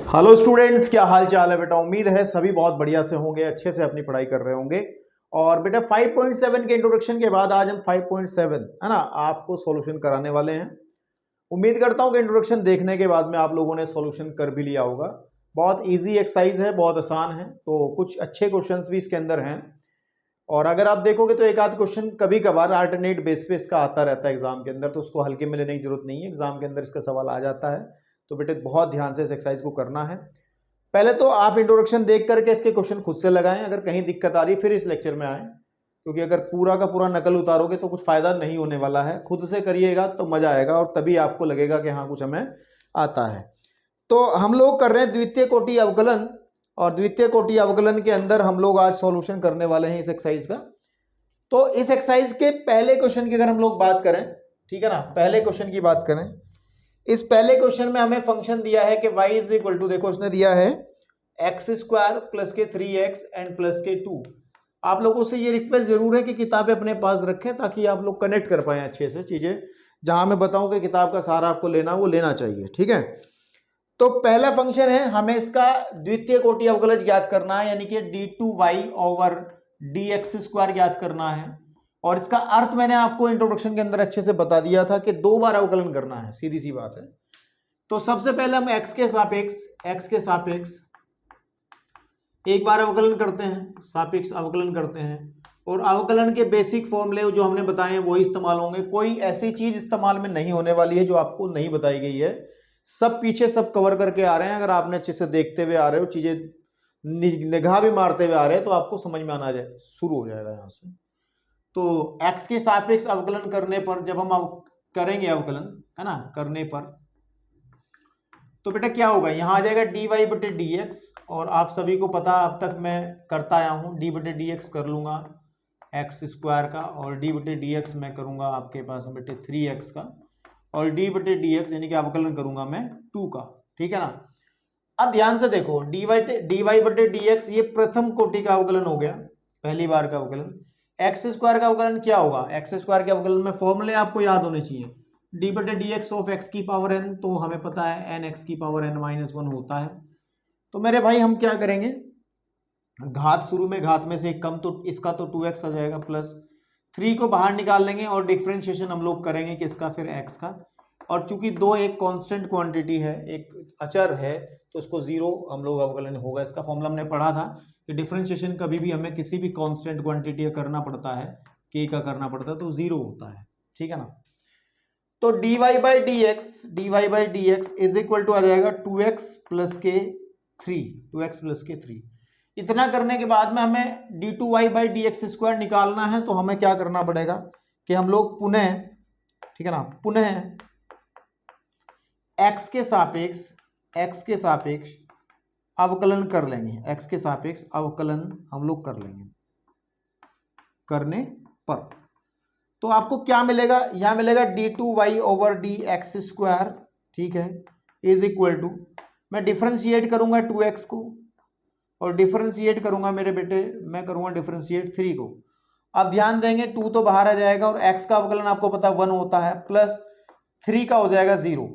Hello students, क्या हाल चाल है बेटा। उम्मीद है सभी बहुत बढ़िया से होंगे, अच्छे से अपनी पढ़ाई कर रहे होंगे। और बेटा 5.7 के इंट्रोडक्शन के बाद आज हम 5.7 है ना आपको सॉल्यूशन कराने वाले हैं। उम्मीद करता हूं कि इंट्रोडक्शन देखने के बाद में आप लोगों ने सॉल्यूशन कर भी लिया होगा। बहुत इजी एक्सरसाइज है, बहुत आसान है, तो कुछ अच्छे क्वेश्चंस भी इसके अंदर हैं। और अगर आप देखोगे तो एक आध क्वेश्चन कभी कभार अल्टरनेट बेस पे इसका आता रहता है एग्जाम के अंदर, तो उसको हल्के में लेने की जरूरत नहीं है। एग्जाम के अंदर इसका सवाल आ जाता है, तो बेटे बहुत ध्यान से इस एक्सरसाइज को करना है। पहले तो आप इंट्रोडक्शन देख करके इसके क्वेश्चन खुद से लगाएं, अगर कहीं दिक्कत आ रही फिर इस लेक्चर में आए, क्योंकि अगर पूरा का पूरा नकल उतारोगे तो कुछ फायदा नहीं होने वाला है। खुद से करिएगा तो मजा आएगा और तभी आपको लगेगा कि हाँ कुछ हमें आता है। तो हम लोग कर रहे हैं द्वितीय कोटि अवकलन, और द्वितीय कोटि अवकलन के अंदर हम लोग आज सॉल्यूशन करने वाले हैं इस एक्सरसाइज का। तो इस एक्सरसाइज के पहले क्वेश्चन की अगर हम लोग बात करें, ठीक है ना, पहले क्वेश्चन की बात करें, इस पहले क्वेश्चन में हमें फंक्शन दिया है कि y इज इक्वल टू, देखो उसने दिया है एक्स स्क्वायर प्लस के 3x एंड प्लस के 2। आप लोगों से ये रिक्वेस्ट जरूर है कि किताबें अपने पास रखें ताकि आप लोग कनेक्ट कर पाए अच्छे से चीजें। जहां मैं बताऊं कि किताब का सहारा आपको लेना वो लेना चाहिए, ठीक है। तो पहला फंक्शन है, हमें इसका द्वितीय कोटि अवकलज ज्ञात करना है, यानी कि d2y ओवर dx स्क्वायर ज्ञात करना है। और इसका अर्थ मैंने आपको इंट्रोडक्शन के अंदर अच्छे से बता दिया था कि 2 बार अवकलन करना है, सीधी सी बात है। तो सबसे पहले हम x के सापेक्ष एक बार अवकलन करते हैं, सापेक्ष अवकलन करते हैं, और अवकलन के बेसिक फॉर्मूले जो हमने बताए हैं वही इस्तेमाल होंगे। कोई ऐसी चीज इस्तेमाल में नहीं होने वाली है जो आपको नहीं बताई गई है। सब पीछे सब कवर करके आ रहे हैं। अगर आपने अच्छे से देखते हुए आ रहे हो, चीजें निगाह भी मारते हुए आ रहे हैं, तो आपको समझ में आना शुरू हो जाएगा यहाँ से। तो x के सापेक्ष अवकलन करने पर, जब हम करेंगे अवकलन, है ना, करने पर तो बेटा क्या होगा, यहां आ जाएगा dy बटे dx। और आप सभी को पता, अब तक मैं करता आया हूं, d बटे dx कर लूंगा एक्स स्क्वायर का, और d बटे dx मैं करूंगा आपके पास बेटे 3x का, और d बटे dx यानी कि अवकलन करूंगा मैं 2 का, ठीक है ना। अब ध्यान से देखो, dy बटे dx ये प्रथम कोटि का अवकलन हो गया, पहली बार का अवकलन। एक्स स्क्वायर का अवकलन क्या होगा, एक्स स्क्वायर के अवकलन में फॉर्मूले आपको याद होने चाहिए। डी बटे डी एक्स ऑफ एक्स की पावर एन, तो हमें पता है एन एक्स की पावर एन माइनस 1 होता है। तो मेरे भाई हम क्या करेंगे, घात शुरू में घात में से एक कम, तो इसका तो 2x आ जाएगा, प्लस 3 को बाहर निकाल लेंगे और डिफ्रेंशिएशन हम लोग करेंगे किसका, फिर x का। और चूंकि 2 एक कांस्टेंट क्वांटिटी है, एक अचर है, तो इसको 0 हम लोग अवकलन होगा। इसका फॉर्मूला हमने पढ़ा था कि डिफ्रेंशिएशन कभी भी हमें किसी भी कांस्टेंट क्वांटिटी का करना पड़ता है, k का करना पड़ता है, तो 0 होता है, ठीक है ना। तो dy by d x is equal to आ जाएगा 2x प्लस के 3। इतना करने के बाद में हमें d2y by d x square निकालना है। तो हमें क्या करना पड़ेगा कि हम लोग पुनः, ठीक है ना, पुनः x के सापेक्ष अवकलन कर लेंगे। x के सापेक्ष अवकलन हम लोग कर लेंगे। करने पर तो आपको क्या मिलेगा, यहां मिलेगा d2y over d x square, ठीक है, इज इक्वल टू, मैं डिफरेंशिएट करूंगा 2x को, और डिफरेंशिएट करूंगा मेरे बेटे, मैं करूंगा डिफरेंशिएट 3 को। अब ध्यान देंगे 2 तो बाहर आ जाएगा, और x का अवकलन आपको पता 1 होता है, प्लस 3 का हो जाएगा 0।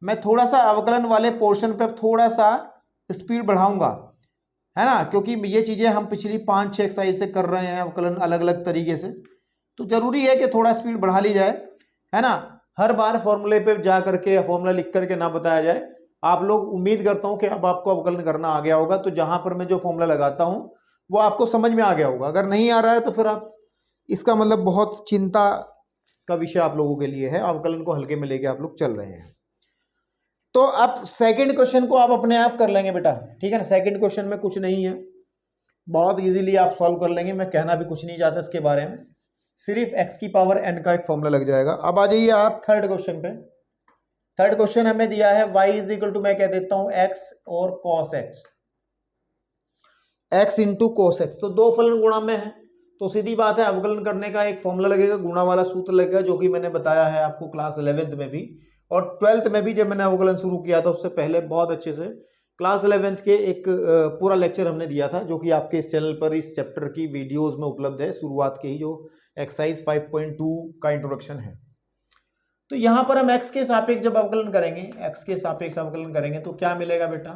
मैं थोड़ा सा अवकलन वाले पोर्शन पे थोड़ा सा स्पीड बढ़ाऊंगा, है ना, क्योंकि ये चीजें हम पिछली 5-6 एक्सरसाइज से कर रहे हैं अवकलन अलग अलग तरीके से, तो जरूरी है कि थोड़ा स्पीड बढ़ा ली जाए, है ना। हर बार फॉर्मूले पे जा करके फॉर्मूला लिख करके ना बताया जाए। आप लोग, उम्मीद करता हूं कि अब आपको अवकलन करना आ गया होगा, तो जहां पर मैं जो फॉर्मूला लगाता हूं वो आपको समझ में आ गया होगा। अगर नहीं आ रहा है तो फिर आप, इसका मतलब बहुत चिंता का विषय आप लोगों के लिए है, अवकलन को हल्के में लेके आप लोग चल रहे हैं। तो अब सेकेंड क्वेश्चन को आप अपने आप कर लेंगे बेटा, ठीक है ना। सेकेंड क्वेश्चन में कुछ नहीं है, बहुत इजीली आप सॉल्व कर लेंगे। मैं कहना भी कुछ नहीं चाहता इसके बारे में, सिर्फ x की पावर n का एक फॉर्मूला लग जाएगा। अब आ जाइए आप थर्ड क्वेश्चन पे। थर्ड क्वेश्चन हमें दिया है y इज इक्वल टू, मैं कह देता हूं x और cos x into cos x. तो 2 फलन गुणा में है, तो सीधी बात है अवकलन करने का एक फॉर्मूला लगेगा, गुणा वाला सूत्र लगेगा, जो कि मैंने बताया है आपको क्लास 11th में भी, और 12th में भी जब मैंने अवकलन शुरू किया था उससे पहले बहुत अच्छे से। क्लास 11th के एक पूरा लेक्चर हमने दिया था, जो कि आपके इस चैनल पर इस चैप्टर की वीडियोस में उपलब्ध है, शुरुआत के ही, जो एक्सरसाइज 5.2 का इंट्रोडक्शन है। तो यहां पर हम x के सापेक्ष जब अवकलन करेंगे, x के सापेक्ष अवकलन करेंगे, तो क्या मिलेगा बेटा,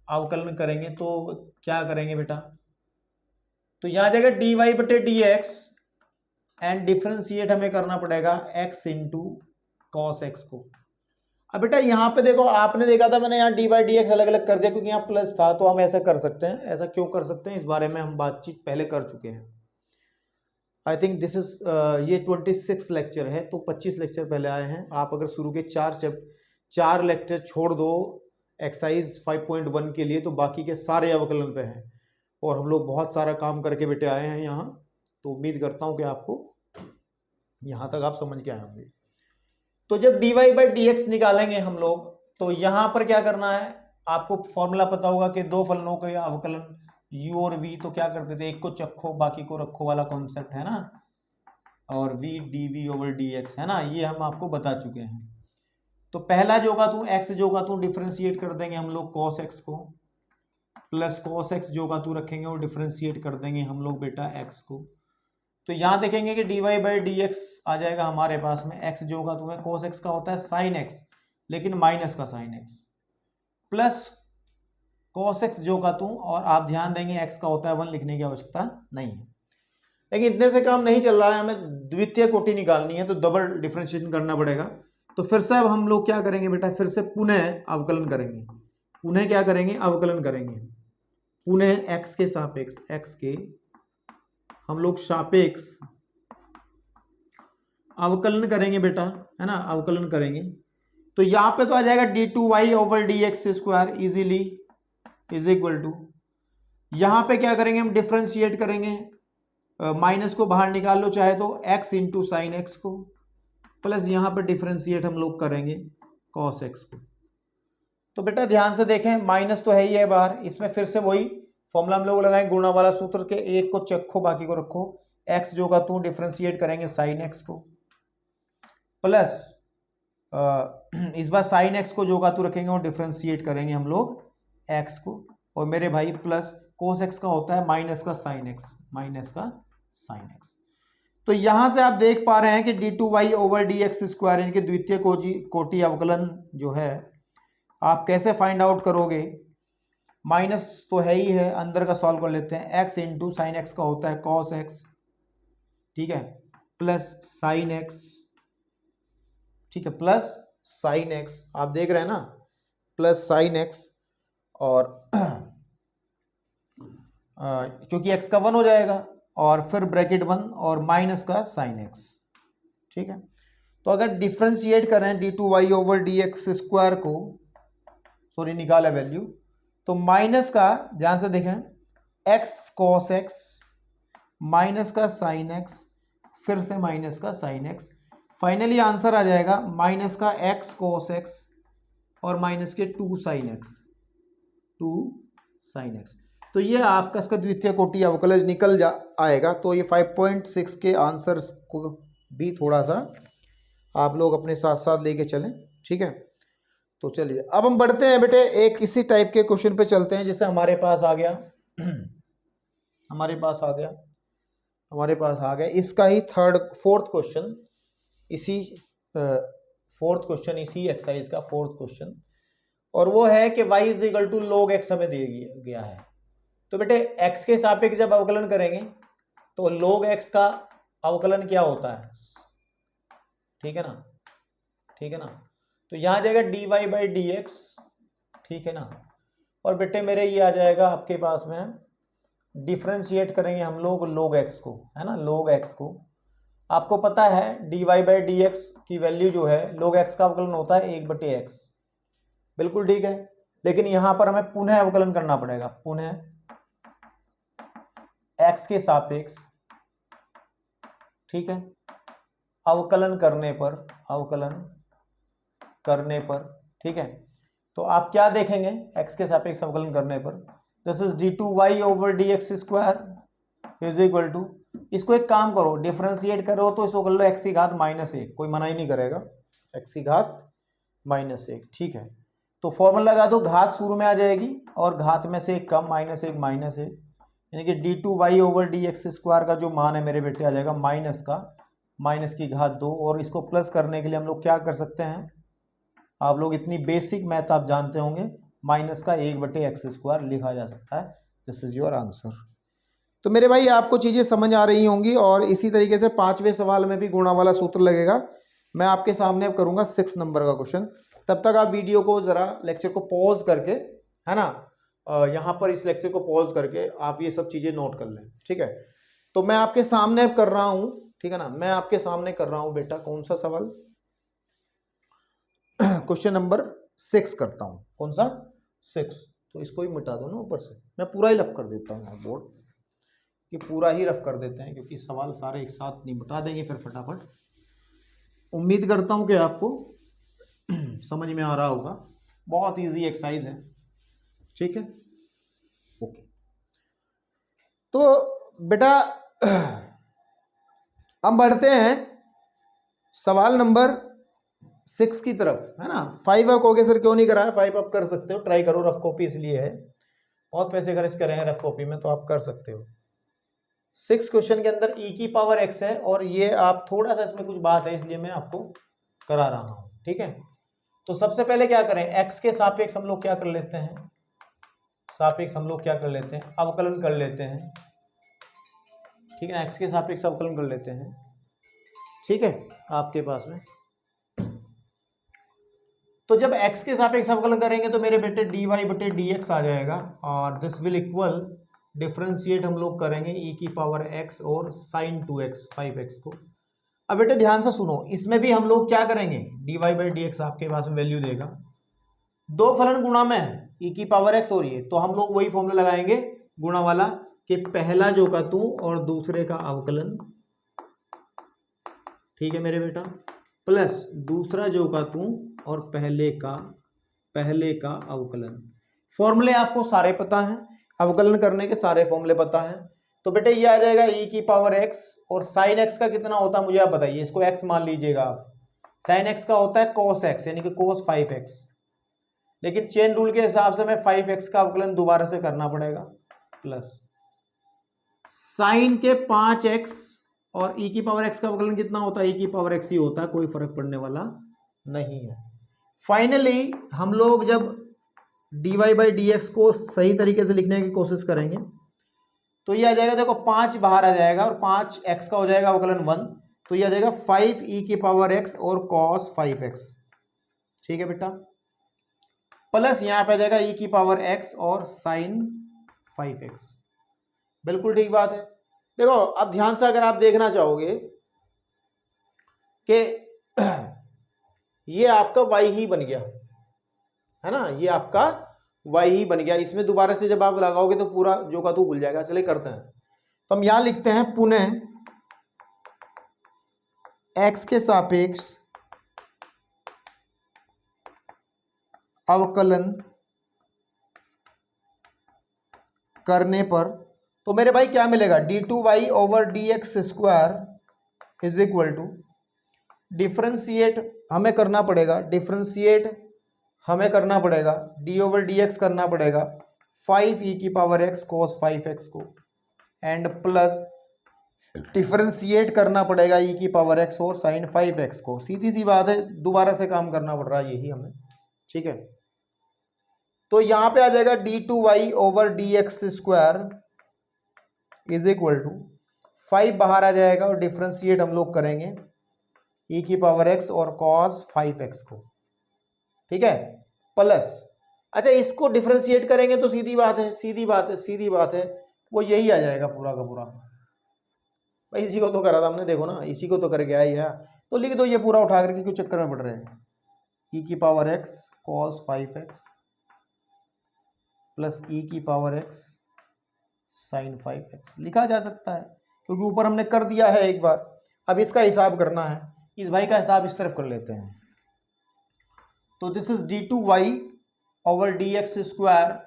अवकलन करेंगे तो क्या करेंगे बेटा, तो यहाँ जाएगा dy बटे dx एंड डिफ्रेंशिएट हमें करना पड़ेगा x इंटू कॉस एक्स को। अब बेटा यहाँ पे देखो, आपने देखा था मैंने यहाँ डी बाई डी एक्स अलग अलग कर दिया क्योंकि यहाँ प्लस था, तो हम ऐसा कर सकते हैं। ऐसा क्यों कर सकते हैं, इस बारे में हम बातचीत पहले कर चुके हैं। आई थिंक दिस इज ये 26 लेक्चर है, तो 25 लेक्चर पहले आए हैं। आप अगर शुरू के 4 लेक्चर छोड़ दो एक्सरसाइज 5.1 के लिए, तो बाकी के सारे अवकलन पे हैं और हम लोग बहुत सारा काम करके बेटे आए हैं यहाँ। तो उम्मीद करता हूँ कि आपको यहाँ तक आप समझ के आए होंगे। तो जब dy बाई डी एक्स निकालेंगे हम लोग, तो यहाँ पर क्या करना है, आपको फॉर्मूला पता होगा कि दो फलनों का अवकलन u और v, तो क्या करते थे, एक को चखो बाकी को रखो वाला कॉन्सेप्ट है ना, और v dv ओवर dx है ना, ये हम आपको बता चुके हैं। तो पहला जो का तू x जो का तू डिफ्रेंशिएट कर देंगे हम लोग cos x को, प्लस cos x जो का तू रखेंगे वो डिफ्रेंशिएट कर देंगे हम लोग बेटा x को। तो यहाँ देखेंगे कि dy बाई डी एक्स आ जाएगा हमारे पास में, x जो का तुम्हें cos x का होता है sin x, लेकिन माइनस का sin x, plus cos x जो का तू, और आप ध्यान देंगे x का होता है 1, लिखने की आवश्यकता नहीं है। लेकिन इतने से काम नहीं चल रहा है, हमें द्वितीय कोटि निकालनी है, तो डबल डिफ्रेंशिएशन करना पड़ेगा। तो फिर से अब हम लोग क्या करेंगे बेटा, फिर से पुनः अवकलन करेंगे। पुनः क्या करेंगे, अवकलन करेंगे। पुनः x के सापेक्ष, x के हम लोग सापेक्ष अवकलन करेंगे बेटा, है ना, अवकलन करेंगे। तो यहाँ पे तो आ जाएगा d2y over dx square easily is equal to, यहाँ पे क्या करेंगे हम, डिफ्रेंशिएट करेंगे, माइनस को बाहर निकाल लो चाहे तो, x इंटू साइन एक्स को, प्लस यहाँ पे डिफ्रेंशिएट हम लोग करेंगे cos x को। तो बेटा ध्यान से देखें, माइनस तो है ही है बाहर, इसमें फिर से वही फॉर्मूला हम लोग लगाएंगे गुणा वाला सूत्र के, एक को चखो बाकी को रखो, x जो का तू डिफ्रेंशिएट करेंगे साइन x को, प्लस इस बार साइन x को जो का तू रखेंगे वो डिफ्रेंशिएट करेंगे हम लोग x को, और मेरे भाई प्लस cos x का होता है माइनस का साइन x, माइनस का साइन x। तो यहां से आप देख पा रहे हैं कि d2y ओवर dx स्क्वायर, इनके द्वितीय कोटि अवकलन जो है आप कैसे फाइंड आउट करोगे। माइनस तो है ही है, अंदर का सॉल्व कर लेते हैं, x इंटू साइन एक्स का होता है cos x, ठीक है, प्लस साइन एक्स, ठीक है, प्लस साइन एक्स, आप देख रहे हैं ना, प्लस साइन एक्स, और क्योंकि x का 1 हो जाएगा, और फिर ब्रैकेट 1 और माइनस का साइन एक्स, ठीक है। तो अगर डिफ्रेंशिएट करें d2y ओवर dx स्क्वायर को, सॉरी निकाला वैल्यू, तो माइनस का, ध्यान से देखें, x cos x माइनस का साइन x, फिर से माइनस का साइन x, फाइनली आंसर आ जाएगा माइनस का x cos x और माइनस के 2 साइन x, 2 साइन x। तो ये आपका इसका द्वितीय कोटि अवकलज निकल आएगा। तो ये 5.6 के आंसर को भी थोड़ा सा आप लोग अपने साथ साथ लेके चलें, ठीक है। तो चलिए अब हम बढ़ते हैं बेटे, एक इसी टाइप के क्वेश्चन पे चलते हैं, जैसे हमारे पास आ गया इसका ही फोर्थ क्वेश्चन, इसी एक्सरसाइज का फोर्थ क्वेश्चन, और वो है कि y is equal to log x हमें दिया गया है। तो बेटे x के सापेक्ष जब अवकलन करेंगे तो log x का अवकलन क्या होता है, ठीक है ना, ठीक है ना। तो यहाँ जाएगा dy बाई डी एक्स, ठीक है ना, और बेटे मेरे ये आ जाएगा आपके पास में, डिफ्रेंशिएट करेंगे हम लोग log x को, है ना, log x को। आपको पता है dy बाई डी एक्स की वैल्यू जो है log x का अवकलन होता है 1/x, बिल्कुल ठीक है। लेकिन यहाँ पर हमें पुनः अवकलन करना पड़ेगा, पुनः x के सापेक्ष, ठीक है, अवकलन करने पर, ठीक है। तो आप क्या देखेंगे, x के सापेक्ष अवकलन करने पर, this is d2y over dx square is equal to, इसको एक काम करो, डिफरेंशिएट करो तो इसको कर लो x की घात -1, कोई मना ही नहीं करेगा, x की घात -1, ठीक है। तो फॉर्मूला लगा दो, घात शुरू में आ जाएगी और घात में से एक कम, -1, यानी कि d2y ओवर dx स्क्वायर का जो मान है मेरे बेटे आ जाएगा माइनस की घात 2, और इसको प्लस करने के लिए हम लोग क्या कर सकते हैं, आप लोग इतनी बेसिक मैथ आप जानते होंगे, माइनस का 1/x² लिखा जा सकता है। This is your answer. तो मेरे भाई आपको चीज़ें समझ आ रही होंगी, और इसी तरीके से 5वें सवाल में भी गुणा वाला सूत्र लगेगा। मैं आपके सामने अब करूँगा 6 नंबर का क्वेश्चन। तब तक आप वीडियो को ज़रा लेक्चर को पॉज करके, है ना, यहाँ पर इस लेक्चर को पॉज करके आप ये सब चीज़ें नोट कर लें, ठीक है। तो मैं आपके सामने अब कर रहा हूँ, ठीक है ना, मैं आपके सामने कर रहा हूँ बेटा कौन सा सवाल, क्वेश्चन नंबर 6 करता हूँ। कौन सा? 6। तो इसको ही मिटा दो ना ऊपर से, मैं पूरा ही रफ कर देता हूँ बोर्ड, कि पूरा ही रफ कर देते हैं, क्योंकि सवाल सारे एक साथ नहीं मिटा देंगे फिर फटाफट। उम्मीद करता हूँ कि आपको समझ में आ रहा होगा। बहुत इजी एक्सरसाइज है, ठीक है, ओके। तो बेटा अब बढ़ते हैं सवाल नंबर 6 की तरफ, है ना। 5 आप कहोगे सर क्यों नहीं करा है? 5 आप कर सकते हो, ट्राई करो, रफ कॉपी इसलिए है, बहुत पैसे खर्च कर रहे हैं रफ कॉपी में, तो आप कर सकते हो। 6 क्वेश्चन के अंदर e⁻x है, और ये आप थोड़ा सा इसमें कुछ बात है इसलिए मैं आपको करा रहा हूं, ठीक है। तो सबसे पहले क्या करें, x के सापेक्ष हम लोग क्या कर लेते हैं, अवकलन कर लेते हैं, ठीक है। x के सापेक्ष अवकलन कर लेते हैं, ठीक है, आपके पास में। तो जब x के सापेक्ष अवकलन करेंगे तो मेरे बेटे dy/dx आ जाएगा, और दिस विल इक्वल, डिफरेंशिएट हम लोग करेंगे e⁻x और sin 2x 5x को। अब बेटे ध्यान से सुनो, इसमें भी हम लोग क्या करेंगे, dy/dx आपके पास में वैल्यू देगा, दो फलन गुणा में है e⁻x और ये, तो हम लोग वही फॉर्मूला लगाएंगे गुणा वाला, कि पहला जो का तू और दूसरे का अवकलन, ठीक है मेरे बेटा, प्लस दूसरा जो का तू और पहले का अवकलन। फॉर्मूले आपको सारे पता हैं, अवकलन करने के सारे फॉर्मूले पता हैं। तो बेटे ये आ जाएगा e⁻x, और sin x का कितना होता है मुझे आप बताइए, इसको x मान लीजिएगा आप। sin x का होता है cos x, यानी कि cos 5x, लेकिन चेन रूल के हिसाब से मैं 5x का अवकलन दोबारा से करना पड़ेगा, प्लस sin के 5x, और e⁻x का अवकलन कितना होता है, e⁻x ही होता है, कोई फर्क पड़ने वाला नहीं है। फाइनली हम लोग जब dy/dx को सही तरीके से लिखने की कोशिश करेंगे तो ये आ जाएगा, देखो 5 बाहर आ जाएगा, और 5x का हो जाएगा अवकलन 1, तो ये आ जाएगा 5e⁻x और cos 5x, ठीक है बेटा, प्लस यहां पे आ जाएगा e⁻x और sin 5x। बिल्कुल ठीक बात है। देखो अब ध्यान से अगर आप देखना चाहोगे कि ये आपका y ही बन गया, है ना, ये आपका y ही बन गया, इसमें दोबारा से जब आप लगाओगे तो पूरा जो का तू भूल जाएगा। चलिए करते हैं, तो हम यहां लिखते हैं पुनः x के सापेक्ष अवकलन करने पर, तो मेरे भाई क्या मिलेगा, d2y/dx² is equal to, differentiate हमें करना पड़ेगा, d/dx करना पड़ेगा 5e⁻x cos 5x को, एंड प्लस डिफ्रेंशिएट करना पड़ेगा e⁻x और sin 5x को। सीधी सी बात है, दोबारा से काम करना पड़ रहा है यही हमें, ठीक है। तो यहां पे आ जाएगा d2y/dx² इज इक्वल टू 5 बाहर आ जाएगा, और डिफ्रेंशिएट हम लोग करेंगे e⁻x और cos 5x को, ठीक है, प्लस, अच्छा इसको डिफ्रेंशिएट करेंगे तो सीधी बात है वो यही आ जाएगा पूरा का पूरा। भाई इसी को तो करा था हमने, देखो ना, इसी को तो करके आया है, तो लिख दो ये पूरा उठा करके, क्यों चक्कर में पड़ रहे हैं, e⁻x cos 5x plus e⁻x sin 5x लिखा जा सकता है, क्योंकि ऊपर हमने कर दिया है एक बार। अब इसका हिसाब करना है, इस भाई का हिसाब इस तरफ कर लेते हैं। तो this is d2y/dx²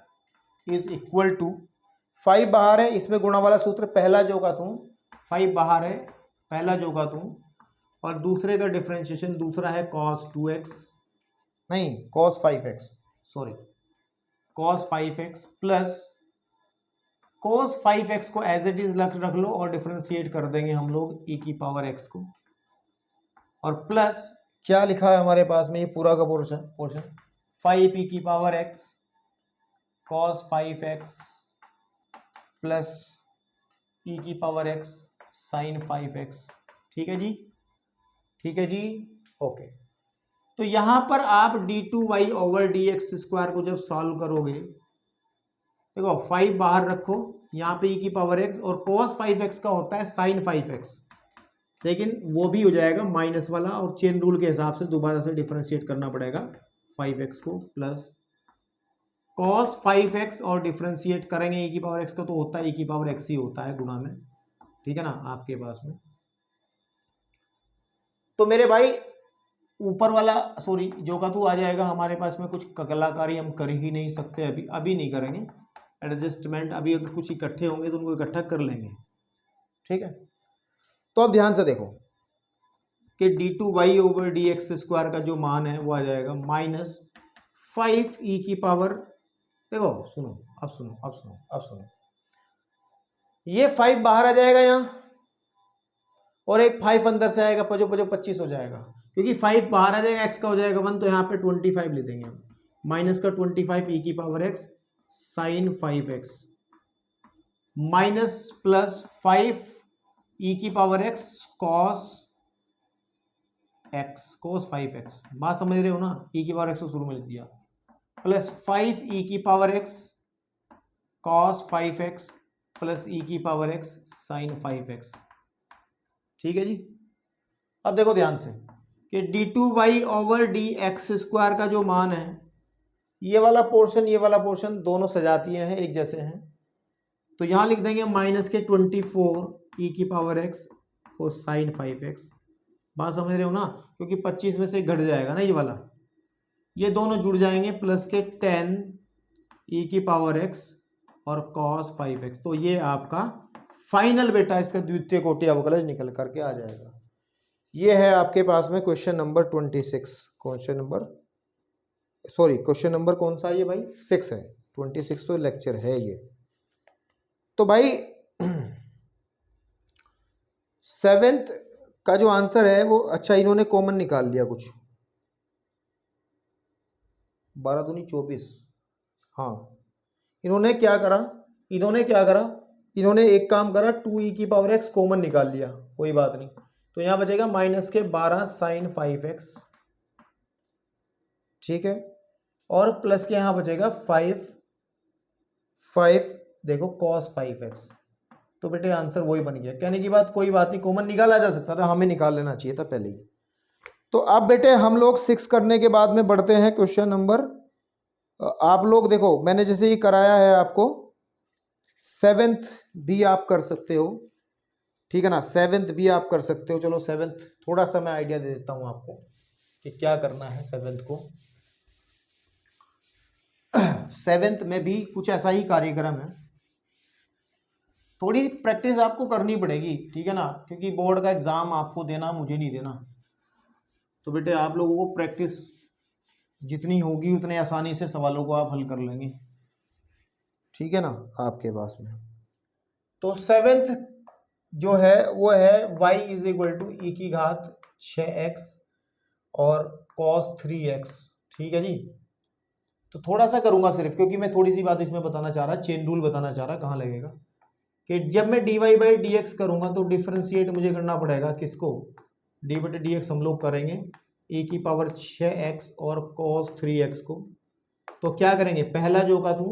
is equal to, 5 बाहर है, इसमें गुणा वाला सूत्र, पहला जो का तू 5 बाहर है, पहला जो का तू, और दूसरे का डिफरेंशिएशन, दूसरा है cos 2x, नहीं cos 5x, sorry cos 5x, plus cos 5x को एज इट इज रख लो, और डिफरेंशिएट कर देंगे हम लोग e⁻x को, और प्लस क्या लिखा है हमारे पास में, ये पूरा का portion 5e⁻x cos 5x plus e की पावर x sin 5x। ठीक है जी, ठीक है जी, ओके। तो यहां पर आप d2y ओवर dx स्क्वायर को जब सॉल्व करोगे, देखो 5 बाहर रखो, यहाँ पे e की पावर x और cos 5x का होता है sin 5x, लेकिन वो भी हो जाएगा माइनस वाला, और चेन रूल के हिसाब से दोबारा से डिफरेंशिएट करना पड़ेगा 5x को प्लस cos 5x और डिफरेंशिएट करेंगे e की पावर x का, तो होता है e की पावर x ही होता है गुणा में, ठीक है ना आपके पास में। तो मेरे भाई ऊपर वाला सॉरी जो का तू आ जाएगा, हमारे पास में कुछ कलाकारी हम कर ही नहीं सकते, अभी नहीं करेंगे एडजस्टमेंट, अभी अगर कुछ इकट्ठे होंगे तो उनको इकट्ठा कर लेंगे, ठीक है। तो अब ध्यान से देखो कि d2y ओवर dx स्क्वायर का जो मान है वो आ जाएगा माइनस 5e की पावर, देखो सुनो अब सुनो अब सुनो अब सुनो, ये 5 बाहर आ जाएगा यहाँ और एक 5 अंदर से आएगा, पजो पजो 25 हो जाएगा, क्योंकि 5 बाहर आ जाएगा, x का हो जाएगा 1, तो यहाँ पे 25 ले देंगे हम, माइनस का 25 e की power x sine 5x minus plus 5 e की power x cos x cos 5x, बात समझ रहे हो ना, e की पावर x को शुरू में लिख दिया, प्लस 5 e की power x cos 5x plus e की पावर x साइन 5x। ठीक है जी। अब देखो ध्यान से कि d2y ओवर dx स्क्वायर का जो मान है, ये वाला पोर्शन दोनों सजातीय हैं, एक जैसे हैं, तो यहां लिख देंगे माइनस के 24 e की पावर x और साइन 5x, बात समझ रहे हो ना, क्योंकि 25 में से घट जाएगा ना ये वाला, ये दोनों जुड़ जाएंगे, प्लस के 10 e की पावर x और cos 5x। तो ये आपका फाइनल बेटा इसका द्वितीय कोटि अवकलज निकल करके आ जाएगा। ये है आपके पास में क्वेश्चन नंबर 26, क्वेश्चन नंबर कौन सा है ये भाई, 6 है, 26 तो लेक्चर है ये। तो भाई 7th का जो आंसर है वो, अच्छा इन्होंने कॉमन निकाल लिया कुछ, 12 दूनी 24, हाँ इन्होंने क्या करा, इन्होंने एक काम करा 2e की पावर x कॉमन निकाल लिया, कोई बात नहीं, तो यहां बचेगा माइनस के 12 साइन 5x, ठीक है, और प्लस के यहां बचेगा 5 देखो cos 5x। तो बेटे आंसर वही बन गया, कहने की बात कोई बात नहीं, कॉमन निकाला जा सकता था, हमें निकाल लेना चाहिए था पहले ही। तो अब बेटे हम लोग 6 करने के बाद में बढ़ते हैं क्वेश्चन नंबर, आप लोग देखो मैंने जैसे ही कराया है आपको, 7th भी आप कर सकते हो, ठीक है ना, 7th भी आप कर सकते हो। चलो 7th थोड़ा सा मैं आइडिया दे देता हूं आपको कि क्या करना है 7th को। 7th में भी कुछ ऐसा ही कार्यक्रम है, थोड़ी प्रैक्टिस आपको करनी पड़ेगी, ठीक है ना, क्योंकि बोर्ड का एग्जाम आपको देना, मुझे नहीं देना, तो बेटे आप लोगों को प्रैक्टिस जितनी होगी उतने आसानी से सवालों को आप हल कर लेंगे, ठीक है ना आपके पास में। तो 7th जो है वो है y is equal to e की घात 6x और cos 3x, ठीक है जी। तो थोड़ा सा करूंगा सिर्फ, क्योंकि मैं थोड़ी सी बात इसमें बताना चाह रहा, चेन रूल बताना चाह रहा, कहाँ लगेगा कि जब मैं dy बाई dx करूंगा तो डिफरेंशिएट मुझे करना पड़ेगा किसको, d बटे dx हम लोग करेंगे e की पावर 6x और cos 3x को। तो क्या करेंगे, पहला जो का तू,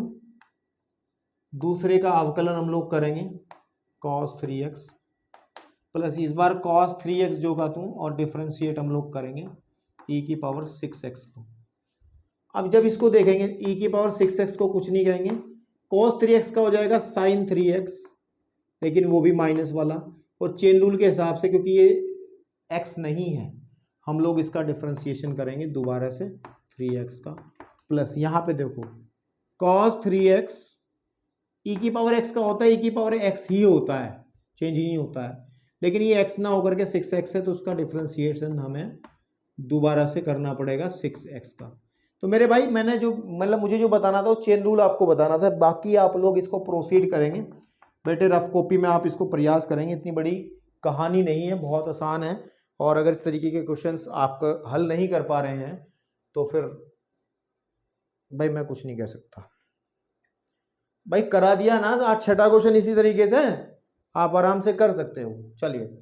दूसरे का अवकलन हम लोग करेंगे cos 3x प्लस इस बार cos 3x जो का तू, और डिफरेंशिएट हम लोग करेंगे e की पावर 6x को। अब जब इसको देखेंगे e की पावर 6x को कुछ नहीं कहेंगे, cos 3x का हो जाएगा sin 3x, लेकिन वो भी माइनस वाला, और चेन रूल के हिसाब से क्योंकि ये x नहीं है, हम लोग इसका डिफरेंशिएशन करेंगे दोबारा से 3x का, प्लस यहाँ पे देखो cos 3x e की पावर x का होता है, e की पावर x ही होता है, चेंज ही नहीं होता है, लेकिन ये x ना होकर के 6x है, तो उसका डिफरेंशिएशन हमें दोबारा से करना पड़ेगा 6x का। तो मेरे भाई मैंने जो मतलब मुझे जो बताना था वो चेन रूल आपको बताना था, बाकी आप लोग इसको प्रोसीड करेंगे बेटे, रफ कॉपी में आप इसको प्रयास करेंगे, इतनी बड़ी कहानी नहीं है, बहुत आसान है, और अगर इस तरीके के क्वेश्चंस आप हल नहीं कर पा रहे हैं तो फिर भाई मैं कुछ नहीं कह सकता, भाई करा दिया ना, आज छठा क्वेश्चन इसी तरीके से आप आराम से कर सकते हो। चलिए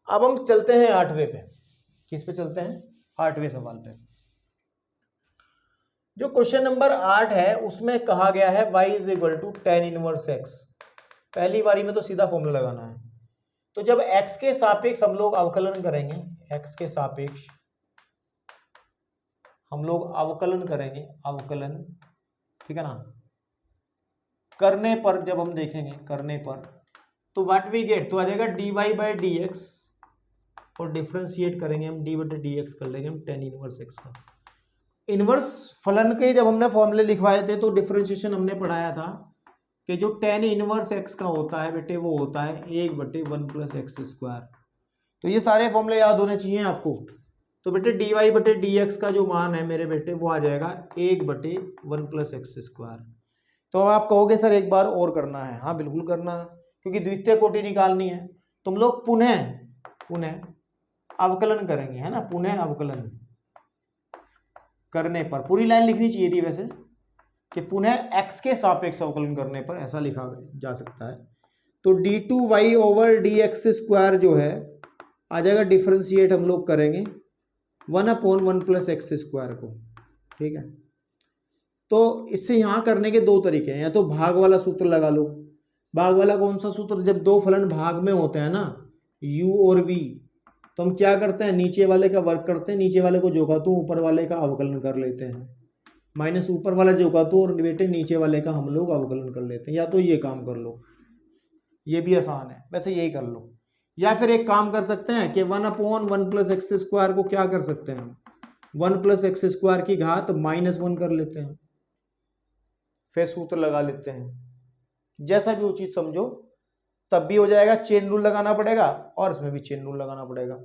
अब हम चलते हैं 8वें पे। किस पे चलते हैं? 8वें सवाल पे। जो क्वेश्चन नंबर 8 है उसमें कहा गया है y is equal to tan inverse x। पहली बारी में तो सीधा फॉर्मूला लगाना है। तो जब x के सापेक्ष हम लोग अवकलन करेंगे, x के सापेक्ष हम लोग अवकलन करेंगे, अवकलन, ठीक है ना, करने पर जब हम देखेंगे करने पर तो व्हाट वी गेट, तो आ जाएगा dy बाई डी एक्स, और डिफ्रेंशिएट करेंगे हम डी बटे डी एक्स कर लेंगे हम tan इनवर्स x का। इनवर्स फलन के जब हमने फॉर्मूले लिखवाए थे तो डिफरेंशिएशन हमने पढ़ाया था कि जो tan इनवर्स x का होता है बेटे वो होता है 1/1 प्लस एक्स स्क्वायर। तो ये सारे फॉर्मूले याद होने चाहिए आपको। तो बेटे डी वाई बटे डी एक्स का जो मान है मेरे बेटे वो आ जाएगा 1/1 प्लस एक्स स्क्वायर। तो आप कहोगे सर एक बार और करना है, हाँ बिल्कुल करना है, क्योंकि द्वितीय कोटि निकालनी है। तुम लोग पुनः अवकलन करेंगे, है ना, पुनः अवकलन करने पर, पूरी लाइन लिखनी चाहिए थी वैसे कि पुनः x के सापेक्ष अवकलन करने पर, ऐसा लिखा जा सकता है। तो d2y ओवर dx स्क्वायर जो है आ जाएगा, डिफरेंशिएट हम लोग करेंगे 1/1 प्लस एक्स स्क्वायर को, ठीक है। तो इससे यहाँ करने के दो तरीके हैं, या तो भाग वाला सूत्र लगा लो। भाग वाला कौन सा सूत्र? जब दो फलन भाग में होते हैं ना, u और v, तो हम क्या करते हैं, नीचे वाले का वर्ग करते हैं, नीचे वाले को जोगातू ऊपर वाले का अवकलन कर लेते हैं, माइनस ऊपर वाला जोगातू और बेटे नीचे वाले का हम लोग अवकलन कर लेते हैं। या तो ये काम कर लो, ये भी आसान है वैसे, यही कर लो। या फिर एक काम कर सकते हैं कि 1/1 प्लस एक्स स्क्वायर को क्या कर सकते हैं, 1 प्लस एक्स स्क्वायर की घात -1 कर लेते हैं, फिर सूत्र लगा लेते हैं। जैसा भी उचित समझो, तब भी हो जाएगा। चेन रूल लगाना पड़ेगा और इसमें भी चेन रूल लगाना पड़ेगा।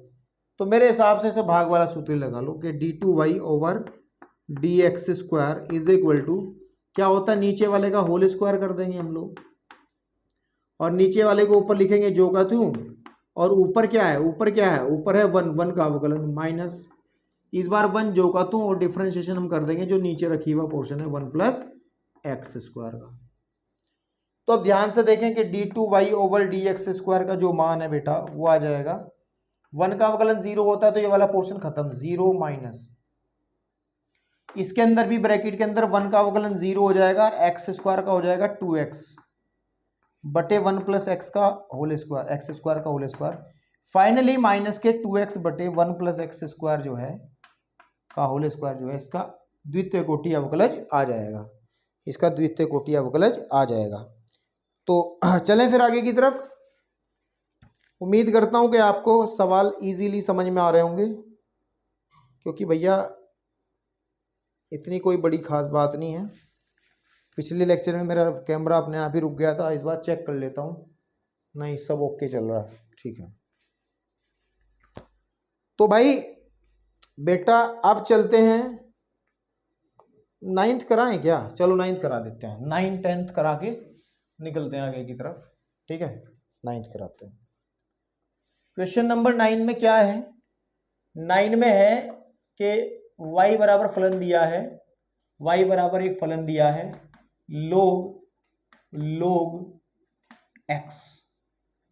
तो मेरे हिसाब से इसे भाग वाला सूत्र लगा लो कि d2y over dx square is equal to क्या होता है, नीचे वाले का होल स्क्वायर कर देंगे हम लोग, और नीचे वाले को ऊपर लिखेंगे जो का तू, और ऊपर क्या है, ऊपर है 1 का अवकलन माइनस, इस बार 1 जो का तू, और डिफरेंशिएशन हम कर देंगे जो नीचे रखी हुआ पोर्शन है 1 प्लस एक्स स्क्वायर का। तो अब ध्यान से देखें कि d2y ओवर dx स्क्वायर का जो मान है बेटा वो आ जाएगा, 1 का अवकलन 0 होता है तो ये वाला पोर्शन खत्म, 0 माइनस, इसके अंदर भी ब्रैकेट के अंदर 1 का अवकलन 0 हो जाएगा, एक्स स्क्वायर का हो जाएगा 2x बटे 1 प्लस एक्स का होल स्क्वायर, एक्स स्क्वायर का होल स्क्वायर, फाइनली माइनस के 2x बटे 1 प्लस एक्स स्क्वायर जो है का होल स्क्वायर जो है, इसका द्वितीय कोटि अवकलज आ जाएगा, इसका द्वितीय कोटि अवकलज आ जाएगा। तो चलें फिर आगे की तरफ। उम्मीद करता हूं कि आपको सवाल इजीली समझ में आ रहे होंगे, क्योंकि भैया इतनी कोई बड़ी खास बात नहीं है। पिछले लेक्चर में मेरा कैमरा अपने आप ही रुक गया था, इस बार चेक कर लेता हूं, नहीं सब ओके चल रहा है, ठीक है। तो भाई बेटा अब चलते हैं, 9th कराएं क्या? चलो 9th करा देते हैं, 9th 10th करा के निकलते हैं आगे की तरफ, ठीक है। 9th कराते हैं। क्वेश्चन नंबर 9 में क्या है, 9 में है कि y बराबर फलन दिया है, y बराबर एक फलन दिया है log x,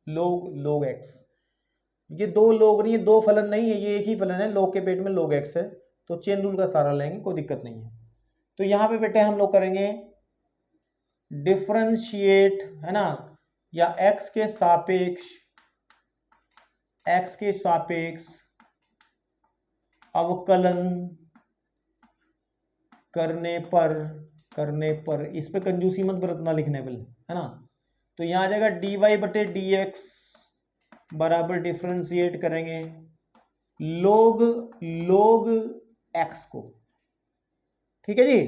log x। ये दो लोग नहीं है, दो फलन नहीं है, ये एक ही फलन है, log के पेट में log x है, तो चेन रूल का सारा लेंगे, कोई दिक्कत नहीं है। तो यहां पे बेटे हम लोग करेंगे डिफरेंशिएट, है ना, या x के सापेक्ष अवकलन करने पर इस पे कंजूसी मत बरतना लिखने पर, है ना। तो यहां आ जाएगा dy बटे dx बराबर डिफरेंशिएट करेंगे log x को, ठीक है जी।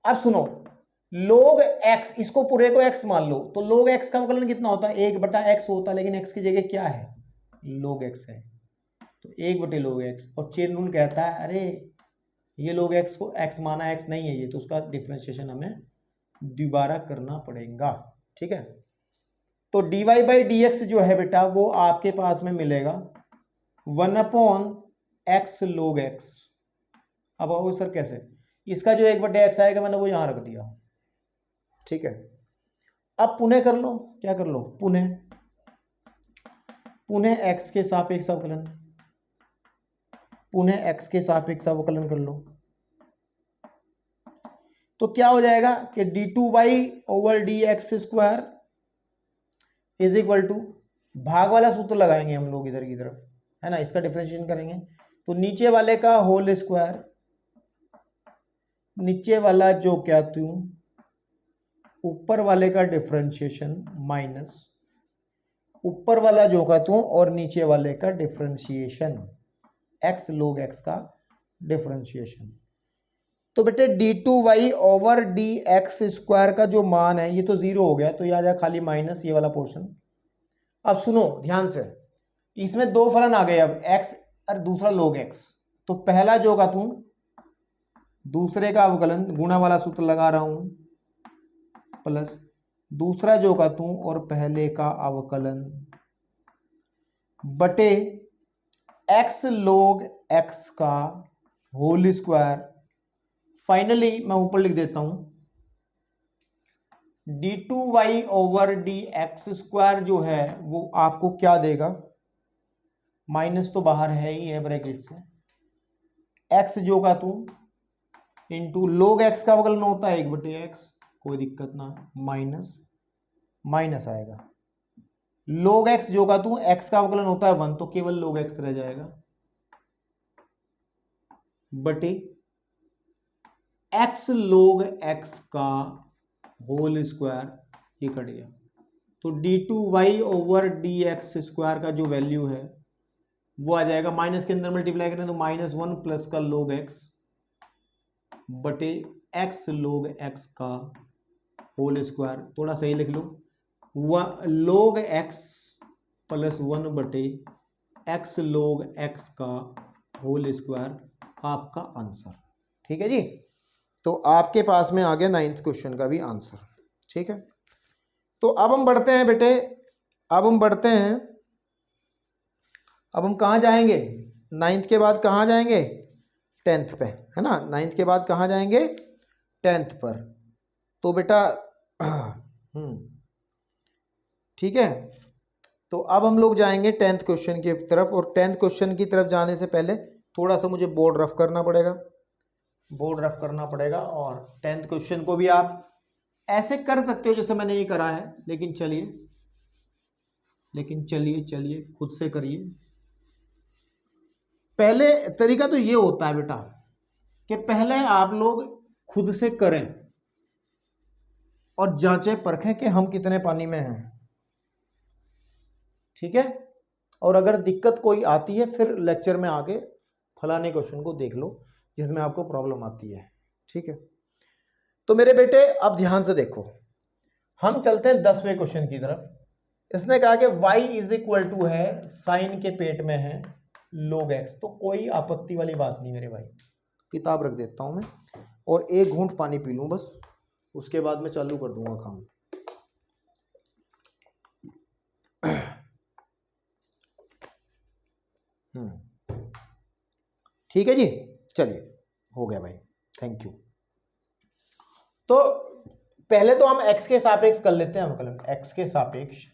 अब सुनो, log x, इसको पूरे को x मान लो, तो log x का अवकलन कितना होता है, 1/x होता है, लेकिन x की जगह क्या है, log x है, तो 1/log x। और चेन रूल कहता है अरे ये log x को x माना, x नहीं है ये, तो उसका डिफरेंशिएशन हमें दोबारा करना पड़ेगा, ठीक है। तो dy बाई dx जो है बेटा वो आपके पास में मिलेगा 1/x log x। अब आओ सर कैसे, इसका जो 1/x आएगा मैंने वो यहां रख दिया, ठीक है। अब पुनः कर लो, क्या कर लो, पुनः x के सापेक्ष अवकलन, पुनः x के सापेक्ष अवकलन कर लो। तो क्या हो जाएगा कि d2y/dx² इज इक्वल टू, भाग वाला सूत्र लगाएंगे हम लोग इधर की तरफ, है ना, इसका डिफरेंशिएशन करेंगे तो नीचे वाले का होल स्क्वायर, नीचे वाला जो क्या तू ऊपर वाले का डिफरेंशिएशन माइनस ऊपर वाला जो का तू और नीचे वाले का डिफरेंशिएशन, x log x का डिफरेंशिएशन। तो बेटे d2y/dx² का जो मान है ये तो 0 हो गया, तो ये आ जाए खाली माइनस ये वाला पोर्शन। अब सुनो ध्यान से, इसमें दो फलन आ गए, अब x और दूसरा log x। तो पहला जो का तू दूसरे का अवकलन, गुणा वाला सूत्र लगा रहा हूं, प्लस दूसरा जो का तू और पहले का अवकलन बटे x log x का होल स्क्वायर। फाइनली मैं ऊपर लिख देता हूं d2y/dx² जो है वो आपको क्या देगा, माइनस तो बाहर है ही है ब्रैकेट से, x जो का तू इंटू log x का अवकलन होता है 1/x, कोई दिक्कत ना, माइनस माइनस आएगा, log x जो का तू x का अवकलन होता है 1, तो केवल log x रह जाएगा बटे x log x का होल स्क्वायर, ये कट गया। तो d2y/dx² का जो वैल्यू है वो आ जाएगा, माइनस के अंदर मल्टीप्लाई करें तो -1 प्लस का log x बटे x log x का होल स्क्वायर। थोड़ा सही लिख लो, log x प्लस 1 बटे x log x का होल स्क्वायर आपका आंसर। ठीक है जी, तो आपके पास में आ गया 9th क्वेश्चन का भी आंसर। ठीक है, तो अब हम बढ़ते हैं बेटे, अब हम बढ़ते हैं, अब हम कहाँ जाएंगे, 9th के बाद कहाँ जाएंगे, 10th पे, है ना, 9th के बाद कहाँ जाएंगे, 10th पर। तो बेटा ठीक है, तो अब हम लोग जाएंगे 10th क्वेश्चन की तरफ, और 10th क्वेश्चन की तरफ जाने से पहले थोड़ा सा मुझे बोर्ड रफ करना पड़ेगा, बोर्ड रफ करना पड़ेगा। और 10th क्वेश्चन को भी आप ऐसे कर सकते हो जैसे मैंने ये करा है, लेकिन चलिए खुद से करिए। पहले तरीका तो ये होता है बेटा कि पहले आप लोग खुद से करें और जांचें परखें कि हम कितने पानी में हैं। ठीक है, और अगर दिक्कत कोई आती है फिर लेक्चर में आके फलाने क्वेश्चन को देख लो जिसमें आपको प्रॉब्लम आती है। ठीक है, तो मेरे बेटे अब ध्यान से देखो, हम चलते हैं 10वें क्वेश्चन की तरफ। इसने कहा कि y इज इक्वल टू है साइन के पेट में है log x। तो कोई आपत्ति वाली बात नहीं मेरे भाई, किताब रख देता हूं मैं और एक घूंट पानी पी लूं बस, उसके बाद मैं चालू कर दूंगा काम। ठीक है जी, चलिए हो गया भाई, थैंक यू। तो पहले तो हम x के सापेक्ष कर लेते हैं अवकलन, x के सापेक्ष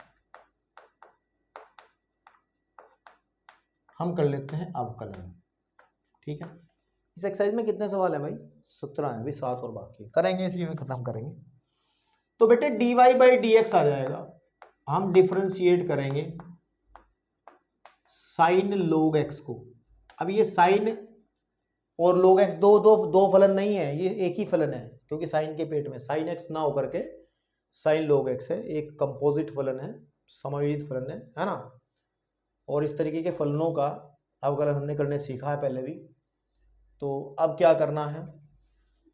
हम कर लेते हैं अवकलन। ठीक है, इस एक्सरसाइज में कितने सवाल है भाई, 17 हैं, अभी 7 और बाकी करेंगे, इसलिए में खत्म करेंगे। तो बेटे dy/dx आ जाएगा, हम डिफरेंशिएट करेंगे साइन log x को। अब ये साइन और log x दो फलन नहीं है, ये एक ही फलन है, क्योंकि साइन के पेट में साइन x ना होकर के साइन log x है, एक कंपोजिट फलन है, समायोजित फलन है ना। और इस तरीके के फलनों का अवकलन हमने करने सीखा है पहले भी। तो अब क्या करना है,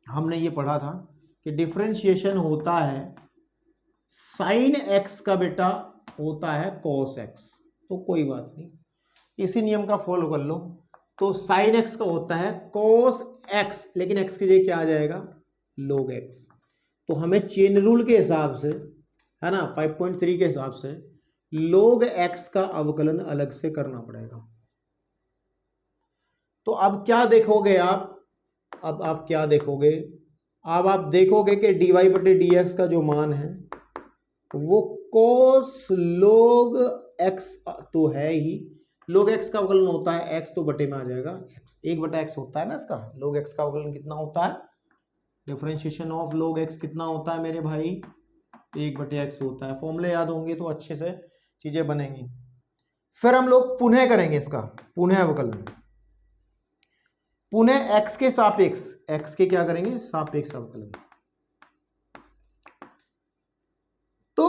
हमने ये पढ़ा था कि डिफरेंशिएशन होता है साइन x का बेटा होता है cos x। तो कोई बात नहीं, इसी नियम का फॉलो कर लो। तो साइन x का होता है cos x, लेकिन x की जगह क्या आ जाएगा, log x। तो हमें चेन रूल के हिसाब से, है ना, 5.3 के हिसाब से log x का अवकलन अलग से करना पड़ेगा। तो अब क्या देखोगे आप, अब आप क्या देखोगे, अब आप देखोगे कि dy/dx का जो मान है वो cos log x तो है ही, log x का अवकलन होता है x, तो बटे में आ जाएगा x, 1/x होता है ना इसका। log x का अवकलन कितना होता है, डिफरेंशिएशन ऑफ log x कितना होता है मेरे भाई, 1/x होता है। फॉर्मूले याद होंगे तो अच्छे से चीजें बनेंगी। फिर हम लोग पुनः करेंगे इसका पुनः अवकलन, पुनः x के सापेक्ष, x के क्या करेंगे, सापेक्ष अवकलन। तो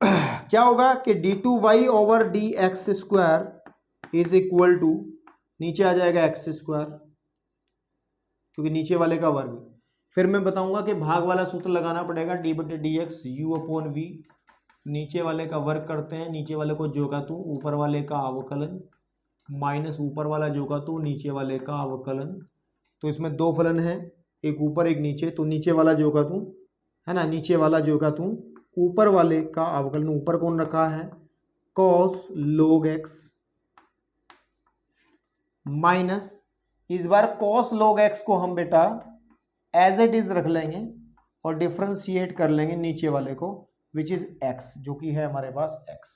क्या होगा कि d2y over dx square is equal to, नीचे आ जाएगा x स्क्वायर क्योंकि नीचे वाले का वर्ग। फिर मैं बताऊंगा कि भाग वाला सूत्र लगाना पड़ेगा, d/dx u/v, नीचे वाले का वर्ग करते हैं, नीचे वाले को जो का तू, ऊपर वाले का अवकलन, माइनस ऊपर वाला जो का तू, नीचे वाले का अवकलन। तो इसमें दो फलन है, एक ऊपर एक नीचे, तो नीचे वाला जो का तू है ना, नीचे वाला जो का तू, ऊपर वाले का अवकलन, ऊपर कौन रखा है, cos log x, माइनस इस बार cos log x को हम बेटा एज इट इज रख लेंगे और डिफ्रेंशिएट कर लेंगे नीचे वाले को, विच इज x, जो कि है हमारे पास x।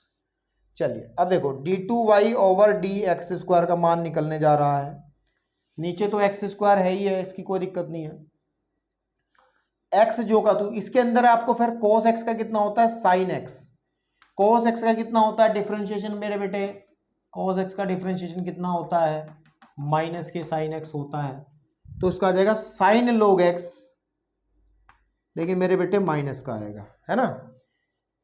चलिए अब देखो d2y ओवर dx स्क्वायर का मान निकलने जा रहा है, नीचे तो x स्क्वायर है ही है, इसकी कोई दिक्कत नहीं है। x जो का तो इसके अंदर आपको फिर cos x का कितना होता है, sin x, cos x का कितना होता है डिफरेंशिएशन मेरे बेटे, cos x का डिफरेंशिएशन कितना होता है, माइनस के sin x होता है, तो उसका आ जाएगा sin log x, लेकिन मेरे बेटे माइनस का आएगा, है ना।